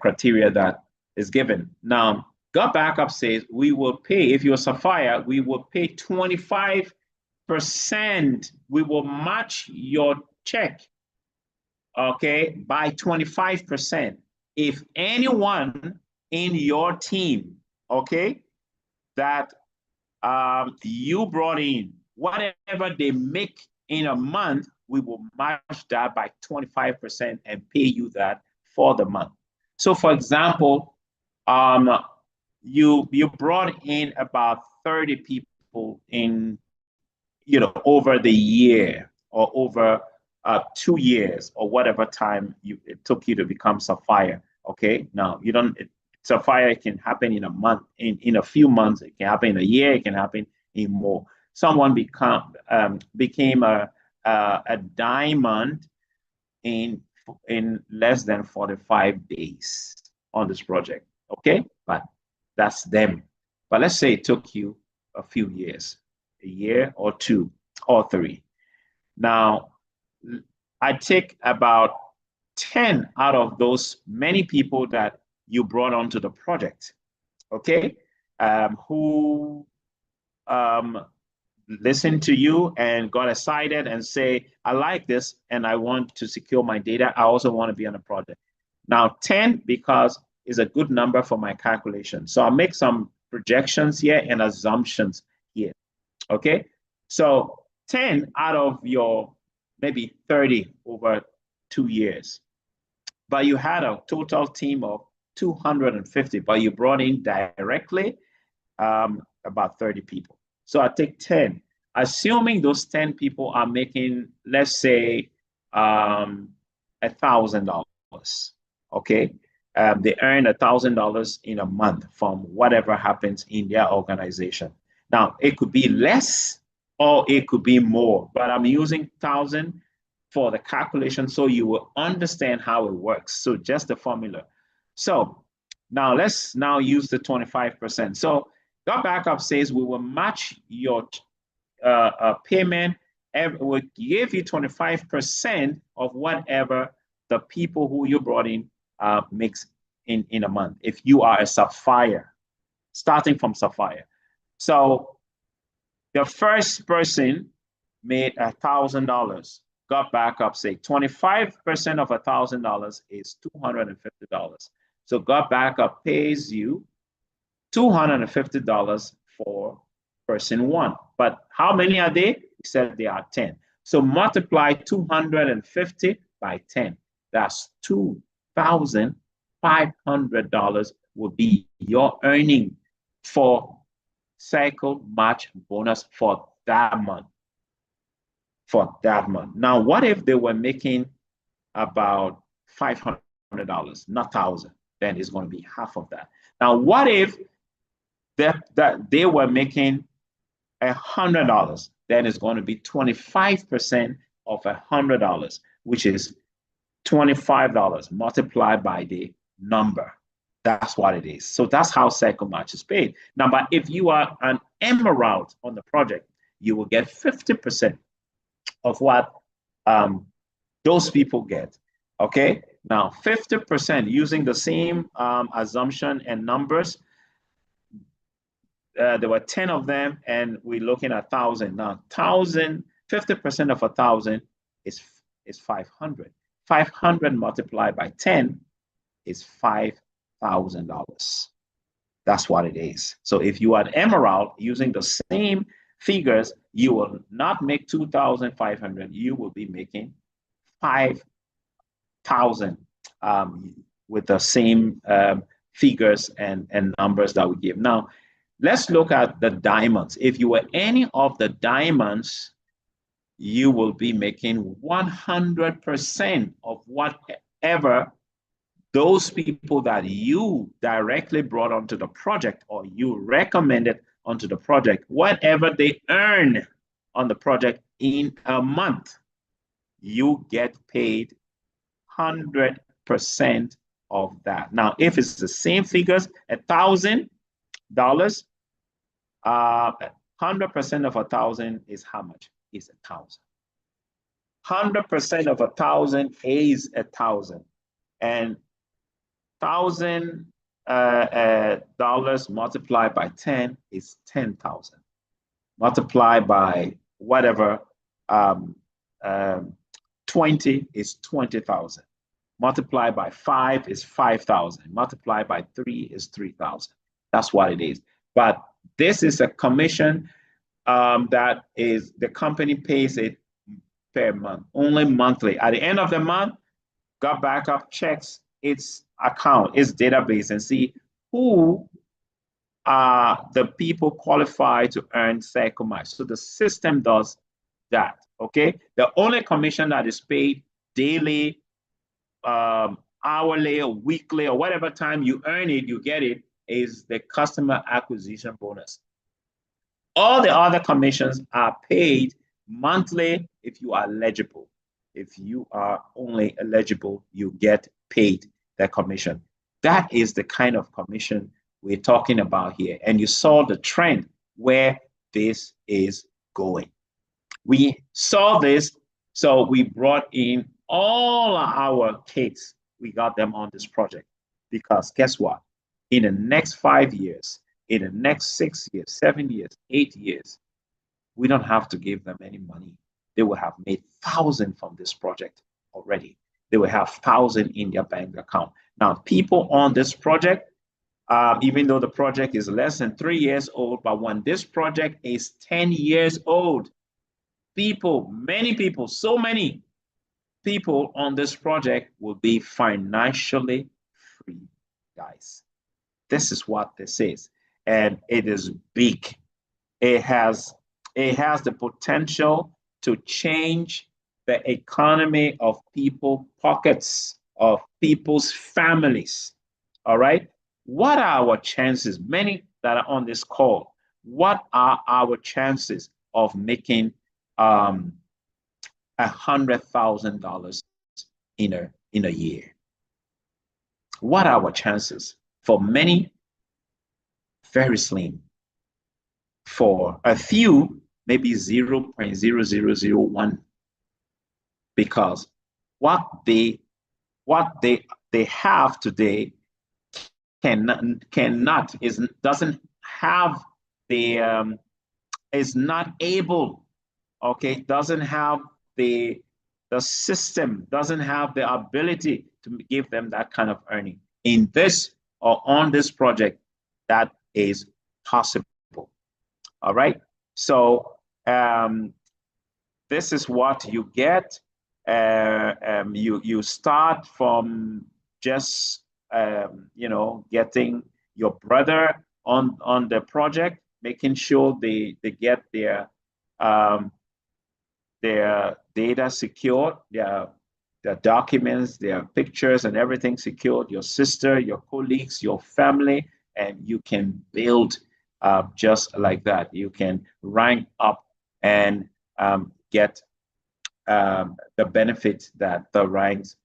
criteria that is given. Now, God Backup says we will pay, if you're a sapphire, we will pay 25%. We will match your check, okay, by 25%. If anyone in your team, okay, that you brought in, whatever they make in a month, we will match that by 25% and pay you that for the month. So for example, you brought in about 30 people in, over the year or over 2 years or whatever time it took you to become sapphire. Okay, now sapphire can happen in a month, in a few months, it can happen in a year, it can happen in more. Someone became a diamond in less than 45 days on this project. Okay, but that's them. But let's say it took you a few years, a year or 2 or 3. Now, I take about 10 out of those many people that you brought onto the project, okay, who listen to you and got excited and say, I like this and I want to secure my data. I also want to be on a project. Now 10, because is a good number for my calculation. So I'll make some projections here and assumptions here, okay? So 10 out of your maybe 30 over 2 years, but you had a total team of 250, but you brought in directly about 30 people. So I take 10, assuming those 10 people are making, let's say, $1,000, okay? They earn $1,000 in a month from whatever happens in their organization. Now, it could be less or it could be more, but I'm using 1,000 for the calculation so you will understand how it works. So just the formula. So now let's now use the 25%. So God Backup says we will match your payment. We'll give you 25% of whatever the people who you brought in makes in a month. If you are a sapphire, starting from sapphire. So the first person made $1,000. God Backup say 25% of $1,000 is $250. So God Backup pays you $250 for person one. But how many are they? We said there are 10. So multiply 250 by 10. That's $2,500 will be your earning for cycle match bonus for that month. For that month. Now, what if they were making about $500, not 1,000? Then it's going to be half of that. Now, what if that they were making $100? Then it's going to be 25% of $100, which is $25 multiplied by the number. That's what it is. So that's how cycle match is paid. Now, but if you are an emerald on the project, you will get 50% of what those people get. Okay. Now, 50% using the same assumption and numbers. There were 10 of them, and we're looking at 1,000. Now, 1,000, 50% of 1,000 is 500. 500 multiplied by 10 is $5,000. That's what it is. So if you are an emerald using the same figures, you will not make 2,500. You will be making 5,000 with the same figures and numbers that we give. Now, let's look at the diamonds. If you were any of the diamonds, you will be making 100% of whatever those people that you directly brought onto the project or you recommended onto the project, whatever they earn on the project in a month, you get paid 100% of that. Now, if it's the same figures, $1,000, 100% of 1,000 is how much? Is 1,000. 100% of 1,000 is 1,000, and $1,000 multiplied by 10 is 10,000. Multiplied by whatever 20 is 20,000. Multiplied by 5 is 5,000. Multiplied by 3 is 3,000. That's what it is. But this is a commission that is, the company pays it per month, only monthly. At the end of the month, got backup, checks its account, its database, and see who are the people qualified to earn cycle match. So the system does that, okay? The only commission that is paid daily, hourly, or weekly, or whatever time you earn it, you get it, is the customer acquisition bonus. All the other commissions are paid monthly if you are eligible. If you are only eligible, you get paid that commission. That is the kind of commission we're talking about here. And you saw the trend where this is going. We saw this, so we brought in all our kids. We got them on this project because guess what? In the next 5 years, in the next 6 years, 7 years, 8 years, we don't have to give them any money. They will have made thousands from this project already. They will have thousands in their bank account. Now, people on this project, even though the project is less than 3 years old, but when this project is 10 years old, people, many people, so many people on this project will be financially free, guys. This is what this is. And it is big. It has the potential to change the economy of people's pockets, of people's families. All right. What are our chances? Many that are on this call, what are our chances of making $100,000 in a year? What are our chances? For many, very slim. For a few, maybe 0.0001, because what they have today doesn't have the is not able, okay, doesn't have the system, doesn't have the ability to give them that kind of earning. In this or on this project, that is possible. All right. So this is what you get. You start from just getting your brother on the project, making sure they get their data secured, their documents, their pictures, and everything secured. Your sister, your colleagues, your family, and you can build just like that. You can rank up and get the benefits that the ranks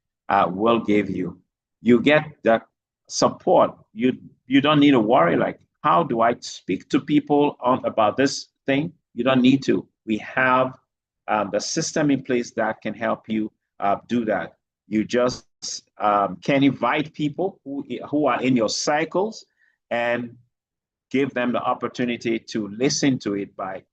will give you. You get the support. You don't need to worry like, how do I speak to people about this thing? You don't need to. We have the system in place that can help you do that. You just can invite people who are in your cycles and give them the opportunity to listen to it by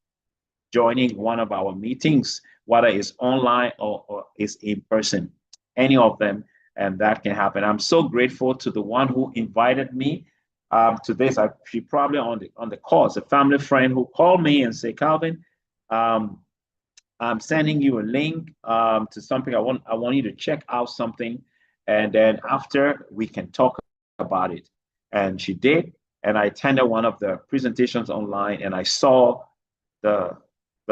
joining one of our meetings, whether it's online or is in person, any of them, and that can happen. I'm so grateful to the one who invited me to this. She probably on the call. It's a family friend who called me and said, Calvin, I'm sending you a link to something. I want you to check out something, and then after we can talk about it. And she did, and I attended one of the presentations online, and I saw the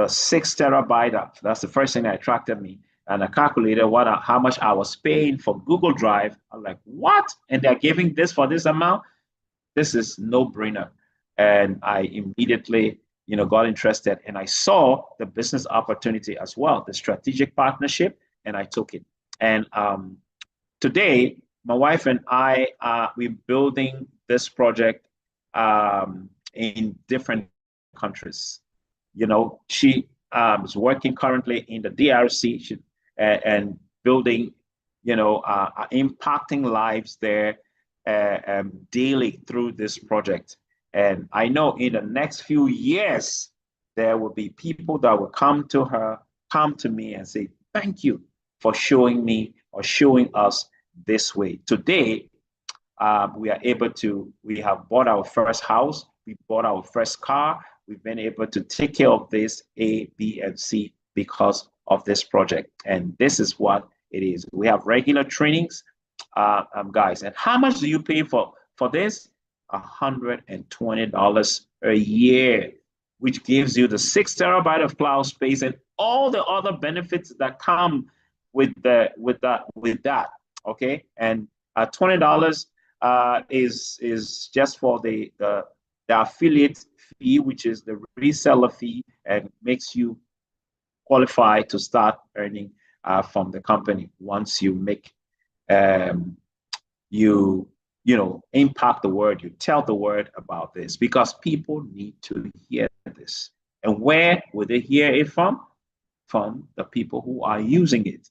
6 terabyte. That's the first thing that attracted me. And I calculated how much I was paying for Google Drive. I'm like, what? And they're giving this for this amount? This is no brainer. And I immediately, got interested, and I saw the business opportunity as well, the strategic partnership, and I took it. And today, my wife and I we're building this project in different countries. She is working currently in the DRC and building, impacting lives there daily through this project. And I know in the next few years, there will be people that will come to me and say, thank you for showing me or showing us this way. Today, we have bought our first house, we bought our first car, we've been able to take care of this A, B, and C because of this project. And this is what it is. We have regular trainings, guys. And how much do you pay for this? $120 a year, which gives you the 6 terabyte of cloud space and all the other benefits that come with that. Okay, and $20 is just for the affiliate fee, which is the reseller fee, and makes you qualify to start earning from the company once you make impact the word, you tell the word about this, because people need to hear this. And where would they hear it from? From the people who are using it.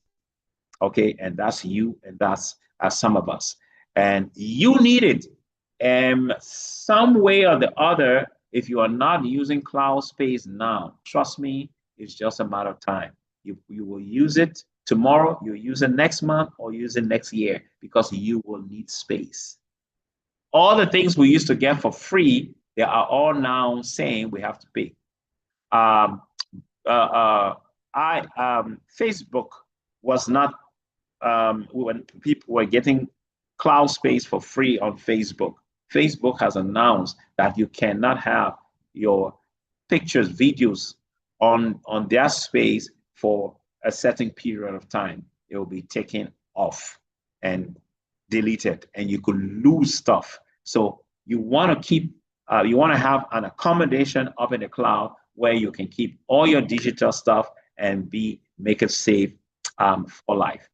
Okay, and that's you, and that's some of us. And you need it. And some way or the other, if you are not using cloud space now, trust me, it's just a matter of time. You will use it tomorrow, you'll use it next month, or use it next year, because you will need space. All the things we used to get for free, they are all now saying we have to pay. Facebook was not, when people were getting cloud space for free on Facebook. Facebook has announced that you cannot have your pictures, videos on their space for a certain period of time. It will be taken off and deleted, and you could lose stuff. So you want to keep, you want to have an accommodation up in the cloud where you can keep all your digital stuff and make it safe for life.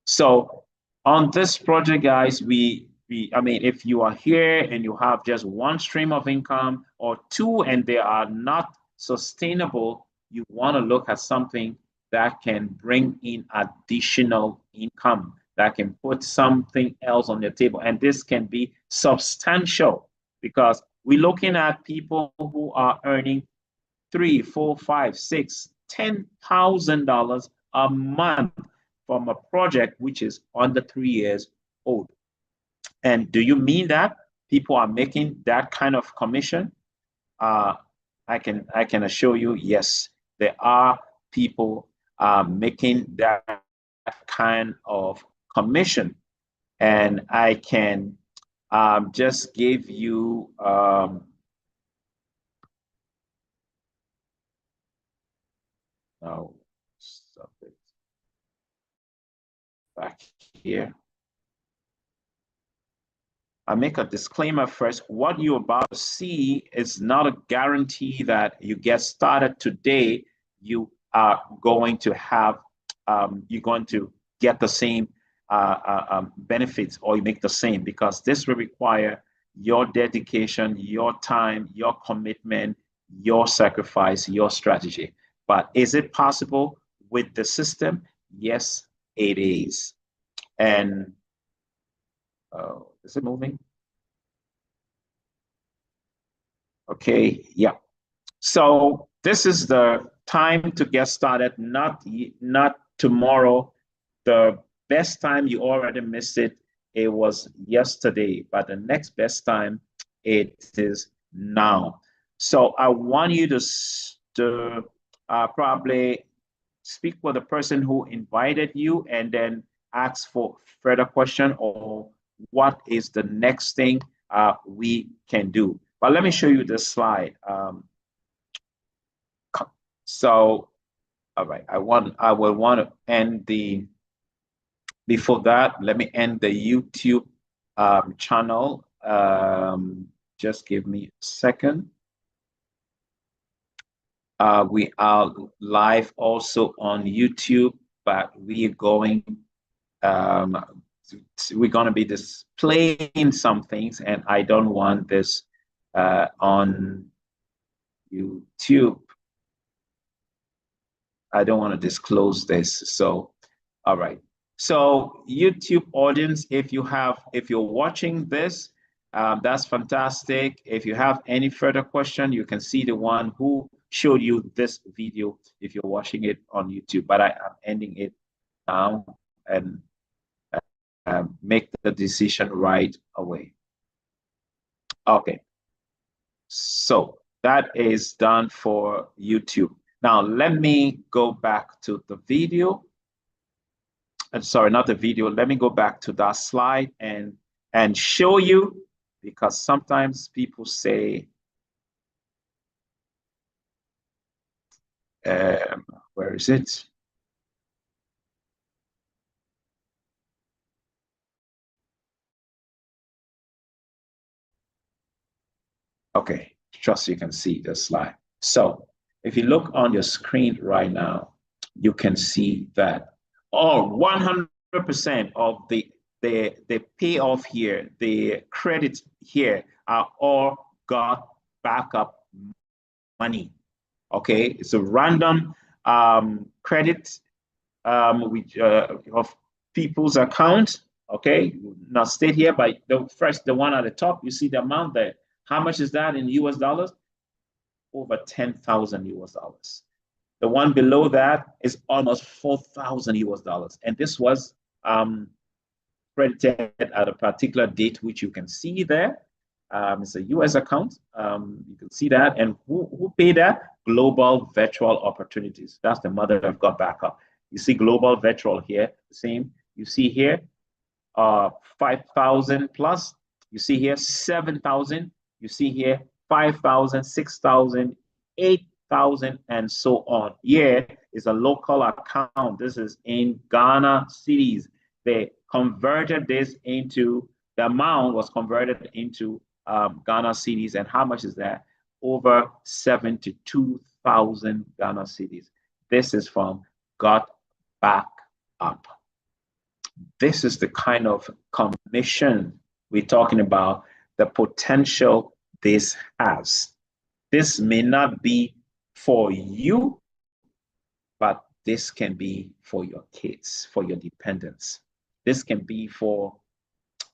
So on this project, guys, if you are here and you have just one stream of income or two and they are not sustainable, you want to look at something that can bring in additional income, that can put something else on the table. And this can be substantial, because we're looking at people who are earning $3, $4, $5, $6, $10,000 a month from a project which is under 3 years old. And do you mean that people are making that kind of commission? I I can assure you, yes, there are people making that kind of commission. And I can just give you no, stop it back here. I make a disclaimer first. What you're about to see is not a guarantee that you get started today, you are going to have, you're going to get the same benefits, or you make the same, because this will require your dedication, your time, your commitment, your sacrifice, your strategy. But is it possible with the system? Yes, it is. And is it moving? Okay, yeah. So this is the time to get started, not tomorrow. The best time, you already missed it. It was yesterday, but the next best time, it is now. So I want you to probably speak with the person who invited you, and then ask for further question, or what is the next thing we can do. But let me show you this slide. So, all right, I will want to end the, before that, let me end the YouTube channel. Just give me a second. We are live also on YouTube, but we are going, we're going to be displaying some things, and I don't want this on YouTube. I don't want to disclose this. So, all right. So YouTube audience, if you're watching this, that's fantastic. If you have any further question, you can see the one who showed you this video if you're watching it on YouTube. But I am ending it now, and make the decision right away. Okay. So that is done for YouTube. Now let me go back to the video. I'm sorry, not the video. Let me go back to that slide and show you, because sometimes people say, where is it? Okay, trust you can see the slide. So if you look on your screen right now, you can see that 100% of the payoff here, the credits here, are all got backup money. Okay, it's a random credit of people's account. Okay, not state here, but the one at the top, you see the amount there. How much is that in US dollars? Over 10,000 US dollars. The one below that is almost 4,000 US dollars. And this was credited at a particular date, which you can see there. It's a US account. You can see that. And who paid that? Global Virtual Opportunities. That's the mother of God Backup. You see Global Virtual here, the same. You see here, 5,000 plus. You see here, 7,000. You see here, 5,000, 6,000, 8,000, and so on. Here is a local account. This is in Ghana cedis. They converted this into, the amount was converted into Ghana cedis. And how much is that? Over 72,000 Ghana cedis. This is from Got Back Up. This is the kind of commission we're talking about, the potential this has. This may not be for you, but this can be for your kids, for your dependents. This can be for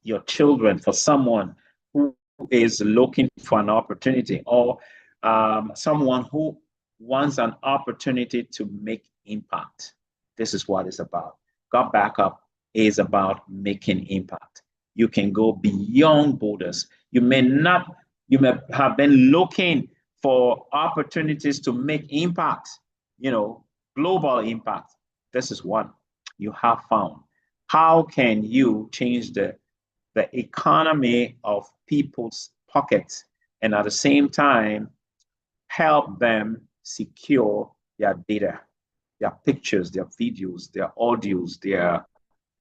your children, for someone who is looking for an opportunity, or someone who wants an opportunity to make impact. This is what it's about. Got Backup is about making impact. You can go beyond borders. You may have been looking for opportunities to make impact, global impact. This is what you have found. How can you change the economy of people's pockets and at the same time help them secure their data, their pictures, their videos, their audios, their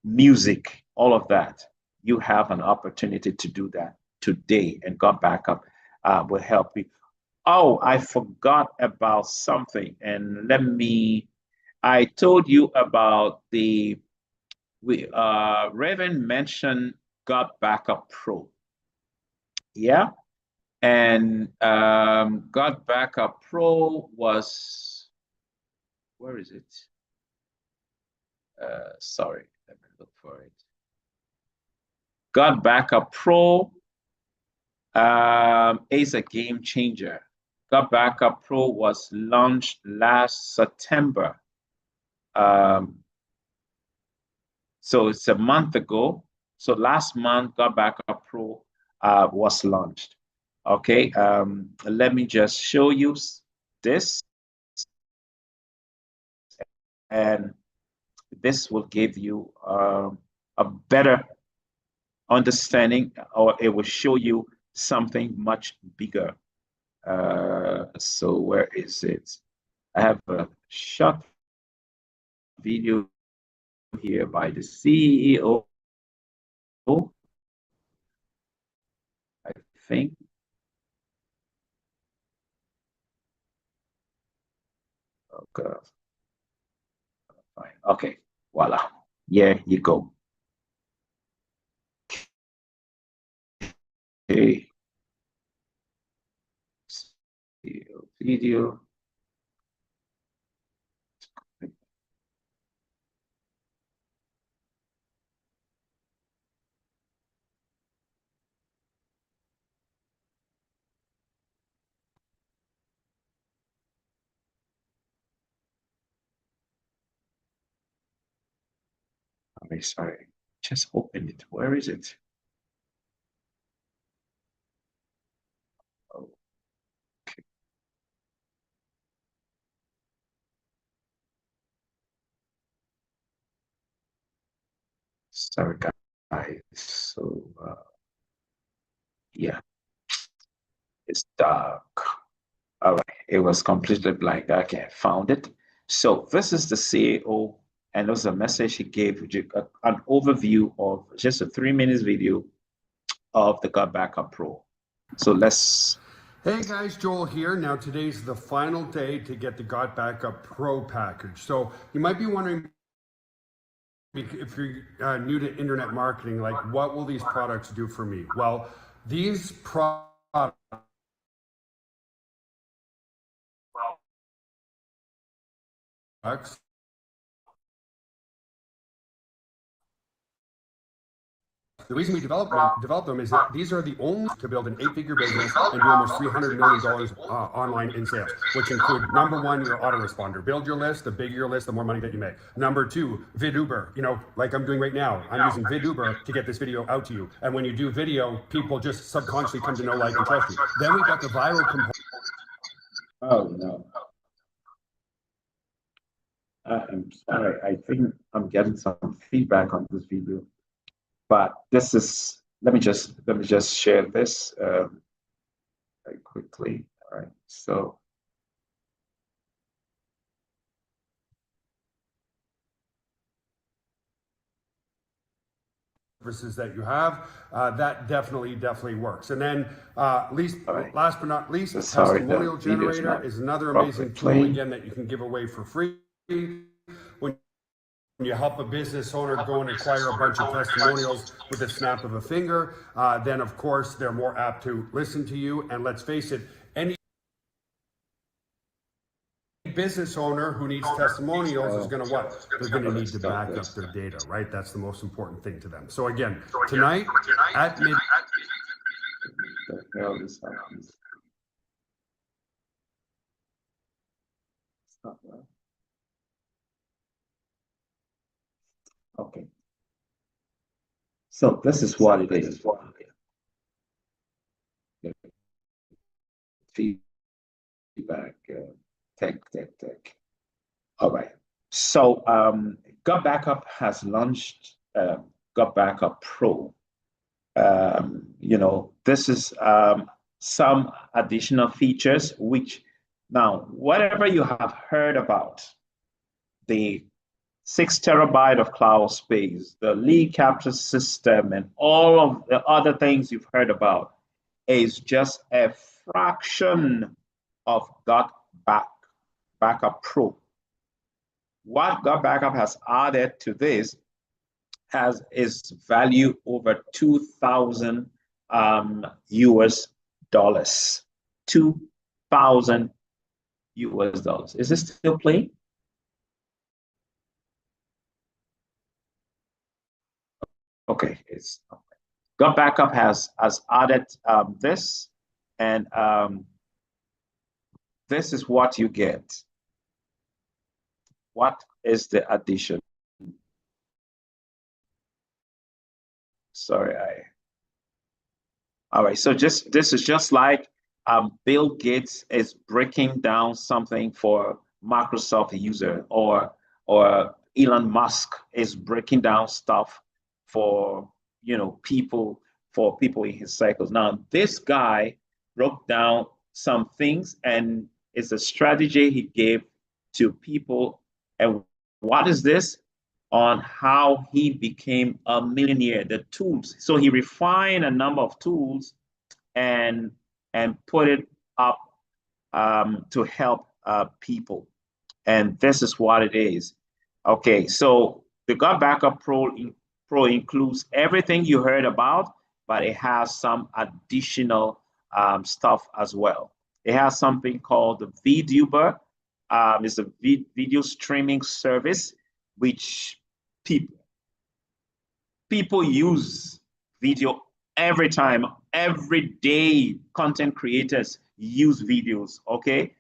music, all of that? You have an opportunity to do that today, and God Backup will help you. Oh, I forgot about something, and I told you about Raven mentioned God Backup Pro. Yeah. And God Backup Pro was, where is it? Sorry, let me look for it. God Backup Pro is a game changer. God Backup Pro was launched last September. So it's a month ago. So last month, God Backup Pro was launched. Okay, let me just show you this. And this will give you a better understanding, or it will show you something much bigger. So where is it? I have a short video here by the CEO. I think. Okay. Okay, voila. Here you go. Okay. Video. I'm sorry, just open it. Where is it? Oh, okay. Sorry, guys. So, yeah, it's dark. All right, it was completely blank. Okay, I found it. So this is the CEO, and there's a message he gave, an overview of just a 3 minutes video of the God Backup Pro. So let's. Hey guys, Joel here. Now today's the final day to get the God Backup Pro package. So you might be wondering, if you're new to internet marketing, like what will these products do for me? Well, these products the reason we develop them is that these are the only to build an 8-figure business and do almost $300 million online in sales, which include number one, your autoresponder. Build your list, the bigger your list, the more money that you make. Number two, VidUber, like I'm doing right now. I'm using VidUber to get this video out to you. And when you do video, people just subconsciously come to know, like, and trust you. Then we've got the viral component. Oh, no. I'm sorry. I think I'm getting some feedback on this video. But this is, let me just share this very quickly. All right, so services that you have, that definitely works. And then last but not least, the testimonial generator is another amazing tool, again, that you can give away for free. When you help a business owner go and acquire a bunch of testimonials with a snap of a finger, then of course they're more apt to listen to you. And let's face it, any business owner who needs testimonials is going to what? They're going to need to back up their data, right? That's the most important thing to them. So again, tonight at midnight. Okay. So this is what it is. back. Tech. All right. So Gut Backup has launched Gut Backup Pro. This is some additional features which now, whatever you have heard about the 6 terabyte of cloud space, the lead capture system, and all of the other things you've heard about is just a fraction of Backup Pro. What Gut Backup has added to this is value over 2,000 US dollars. 2,000 US dollars. Is this still playing? Okay, it's Gut Backup has added this, and this is what you get. What is the addition? Sorry, all right. So this is just like Bill Gates is breaking down something for Microsoft user, or Elon Musk is breaking down stuff for people in his cycles. Now this guy broke down some things, and it's a strategy he gave to people. And what is this? On how he became a millionaire, the tools. So he refined a number of tools and put it up to help people. And this is what it is. Okay, so the Gut Backup Pro includes everything you heard about, but it has some additional stuff as well. It has something called the VDuber. It's a video streaming service, which people use video every time, every day. Content creators use videos. Okay,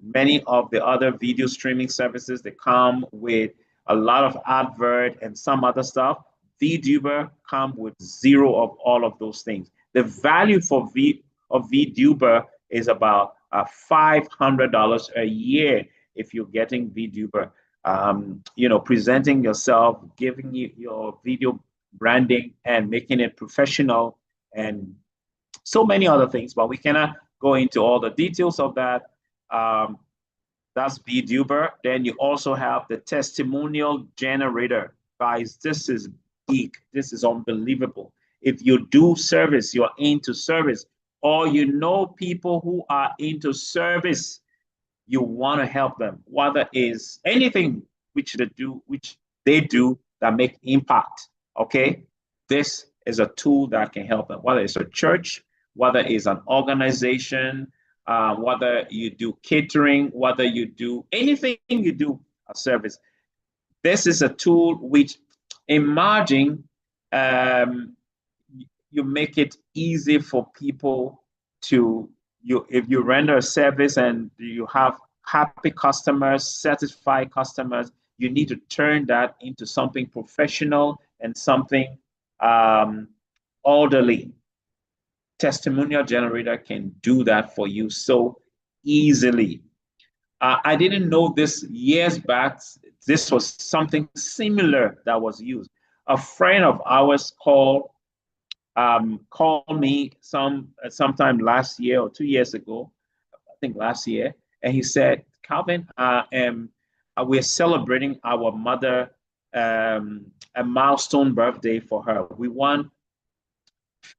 many of the other video streaming services, they come with a lot of advert and some other stuff. VDuber come with zero of all of those things. The value for VDuber is about $500 a year if you're getting VDuber. Presenting yourself, giving you your video branding and making it professional, and so many other things, but we cannot go into all the details of that. That's VDuber. Then you also have the testimonial generator. Guys, this is big. This is unbelievable. If you do service, you're into service, or people who are into service, you want to help them, whether it's anything which they do that make impact. Okay, this is a tool that can help them, whether it's a church, whether it's an organization, whether you do catering, whether you do anything you do a service. This is a tool which, imagine, you make it easy for people to, if you render a service and you have happy customers, satisfied customers, you need to turn that into something professional and something orderly. Testimonial generator can do that for you so easily. I didn't know this years back. This was something similar that was used. A friend of ours called me sometime last year or 2 years ago, I think last year, and he said, "Calvin, we're celebrating our mother a milestone birthday for her. We want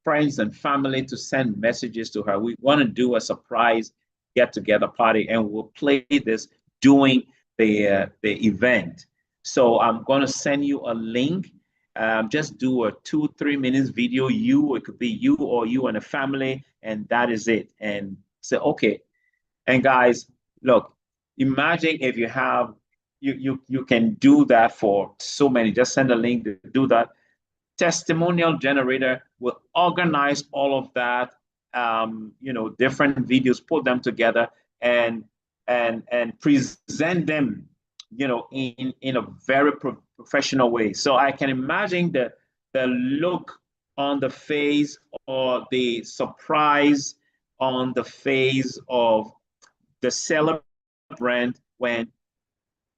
friends and family to send messages to her. We want to do a surprise get-together party, and we'll play this during the event. So I'm going to send you a link. Just do a 2-3 minutes video. It could be you or you and a family, and that is it." And say, okay. And guys, look, imagine if you have, you can do that for so many. Just send a link to do that. Testimonial generator will organize all of that, different videos, put them together and present them, in a very professional way. So I can imagine the look on the face, or the surprise on the face of the celebrant when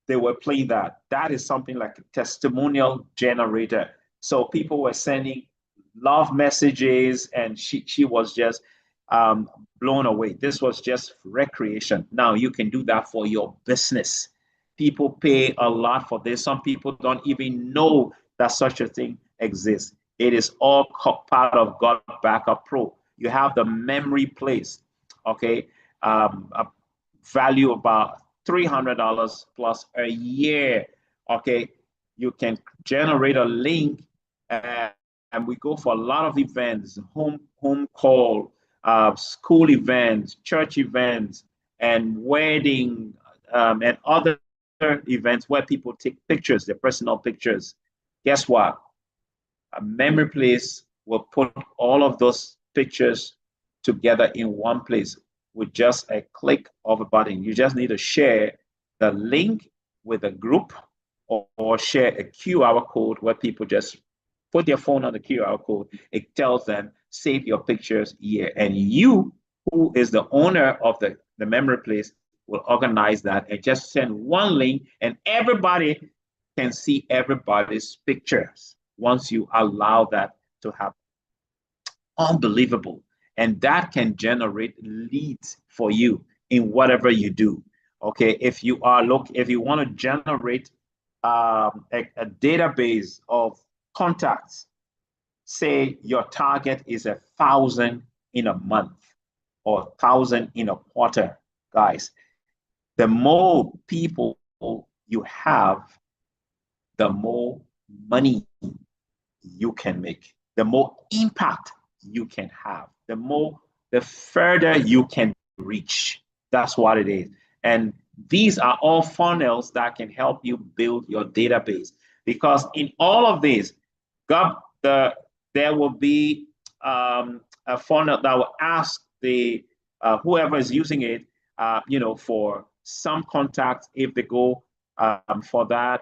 they were playing that. That is something like a testimonial generator. So people were sending love messages, and she was just blown away. This was just recreation. Now you can do that for your business. People pay a lot for this. Some people don't even know that such a thing exists. It is all part of God Backup Pro. You have the memory place, okay? A value about $300 plus a year, okay? You can generate a link, and we go for a lot of events, home call, school events, church events, and wedding, and other events where people take pictures, their personal pictures. Guess what? A memory place will put all of those pictures together in one place with just a click of a button. You just need to share the link with a group, or share a QR code where people just put their phone on the QR code. It tells them, save your pictures here. And you, who is the owner of the memory place, will organize that and just send one link, and everybody can see everybody's pictures once you allow that to happen. Unbelievable. And that can generate leads for you in whatever you do. Okay, if you want to generate a database of contacts, say your target is 1,000 in a month or 1,000 in a quarter, guys, the more people you have, the more money you can make, the more impact you can have, the further you can reach. That's what it is. And these are all funnels that can help you build your database, because in all of this, there will be a funnel that will ask the whoever is using it, for some contacts, if they go for that,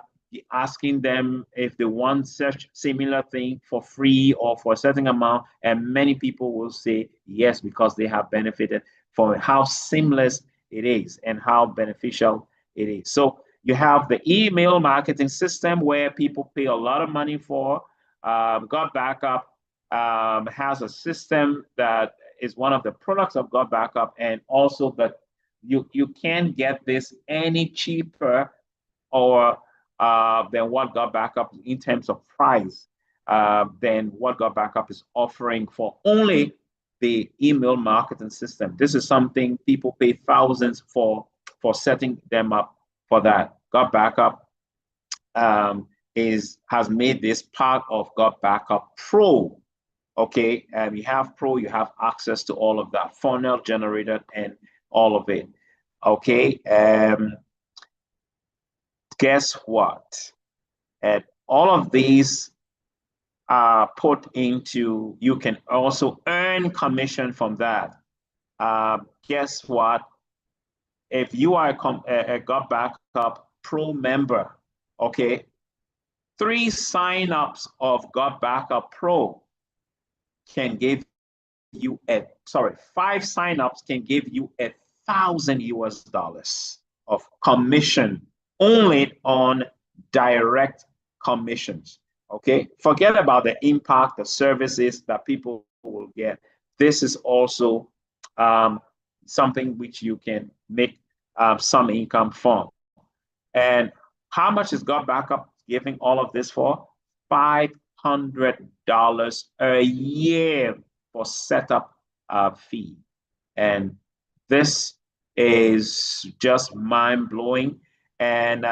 asking them if they want such similar thing for free or for a certain amount, and many people will say yes, because they have benefited from how seamless it is and how beneficial it is. So you have the email marketing system where people pay a lot of money for. God Backup has a system that is one of the products of God Backup, and also that you can't get this any cheaper or than what God Backup in terms of price than what God Backup is offering for only the email marketing system. This is something people pay thousands for setting them up for that. God Backup has made this part of God Backup Pro. Okay, and you have Pro, you have access to all of that funnel generator and all of it. Okay, guess what? And all of these are put into, you can also earn commission from that. Guess what? If you are a God Backup Pro member, okay, 3 signups of God Backup Pro can give you 5 signups can give you $1,000 of commission only on direct commissions. Okay, forget about the impact, the services that people will get. This is also something which you can make some income from. And how much is God Backup giving all of this for? $500 a year for setup fee. And this is just mind-blowing. And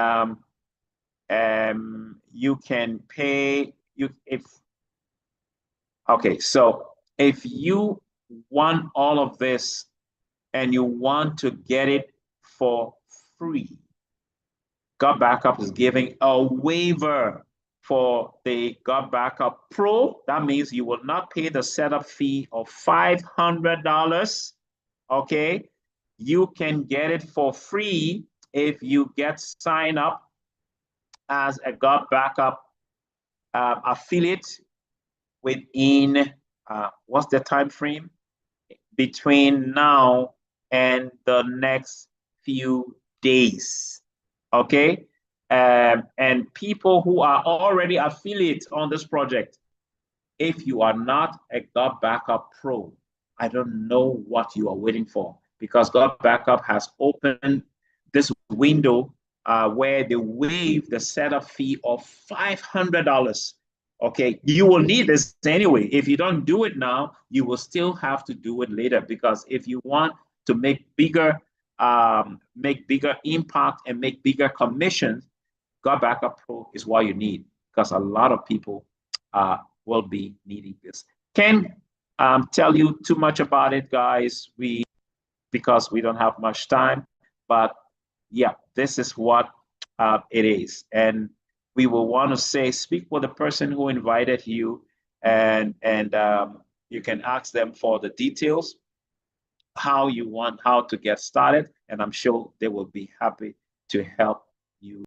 you can pay so if you want all of this and you want to get it for free, God Backup is giving a waiver for the God Backup Pro. That means you will not pay the setup fee of $500. Okay, you can get it for free if you get signed up as a God Backup affiliate within what's the time frame? Between now and the next few days. Okay. And people who are already affiliates on this project, if you are not a God Backup Pro, I don't know what you are waiting for, because God Backup has opened this window where they waive the setup fee of $500. Okay, you will need this anyway. If you don't do it now, you will still have to do it later, because if you want to make bigger impact and make bigger commissions, God Backup Pro is what you need, because a lot of people will be needing this. Can't tell you too much about it, guys, because we don't have much time. But yeah, this is what it is. And we will want to say, speak with the person who invited you, and you can ask them for the details, how to get started, and I'm sure they will be happy to help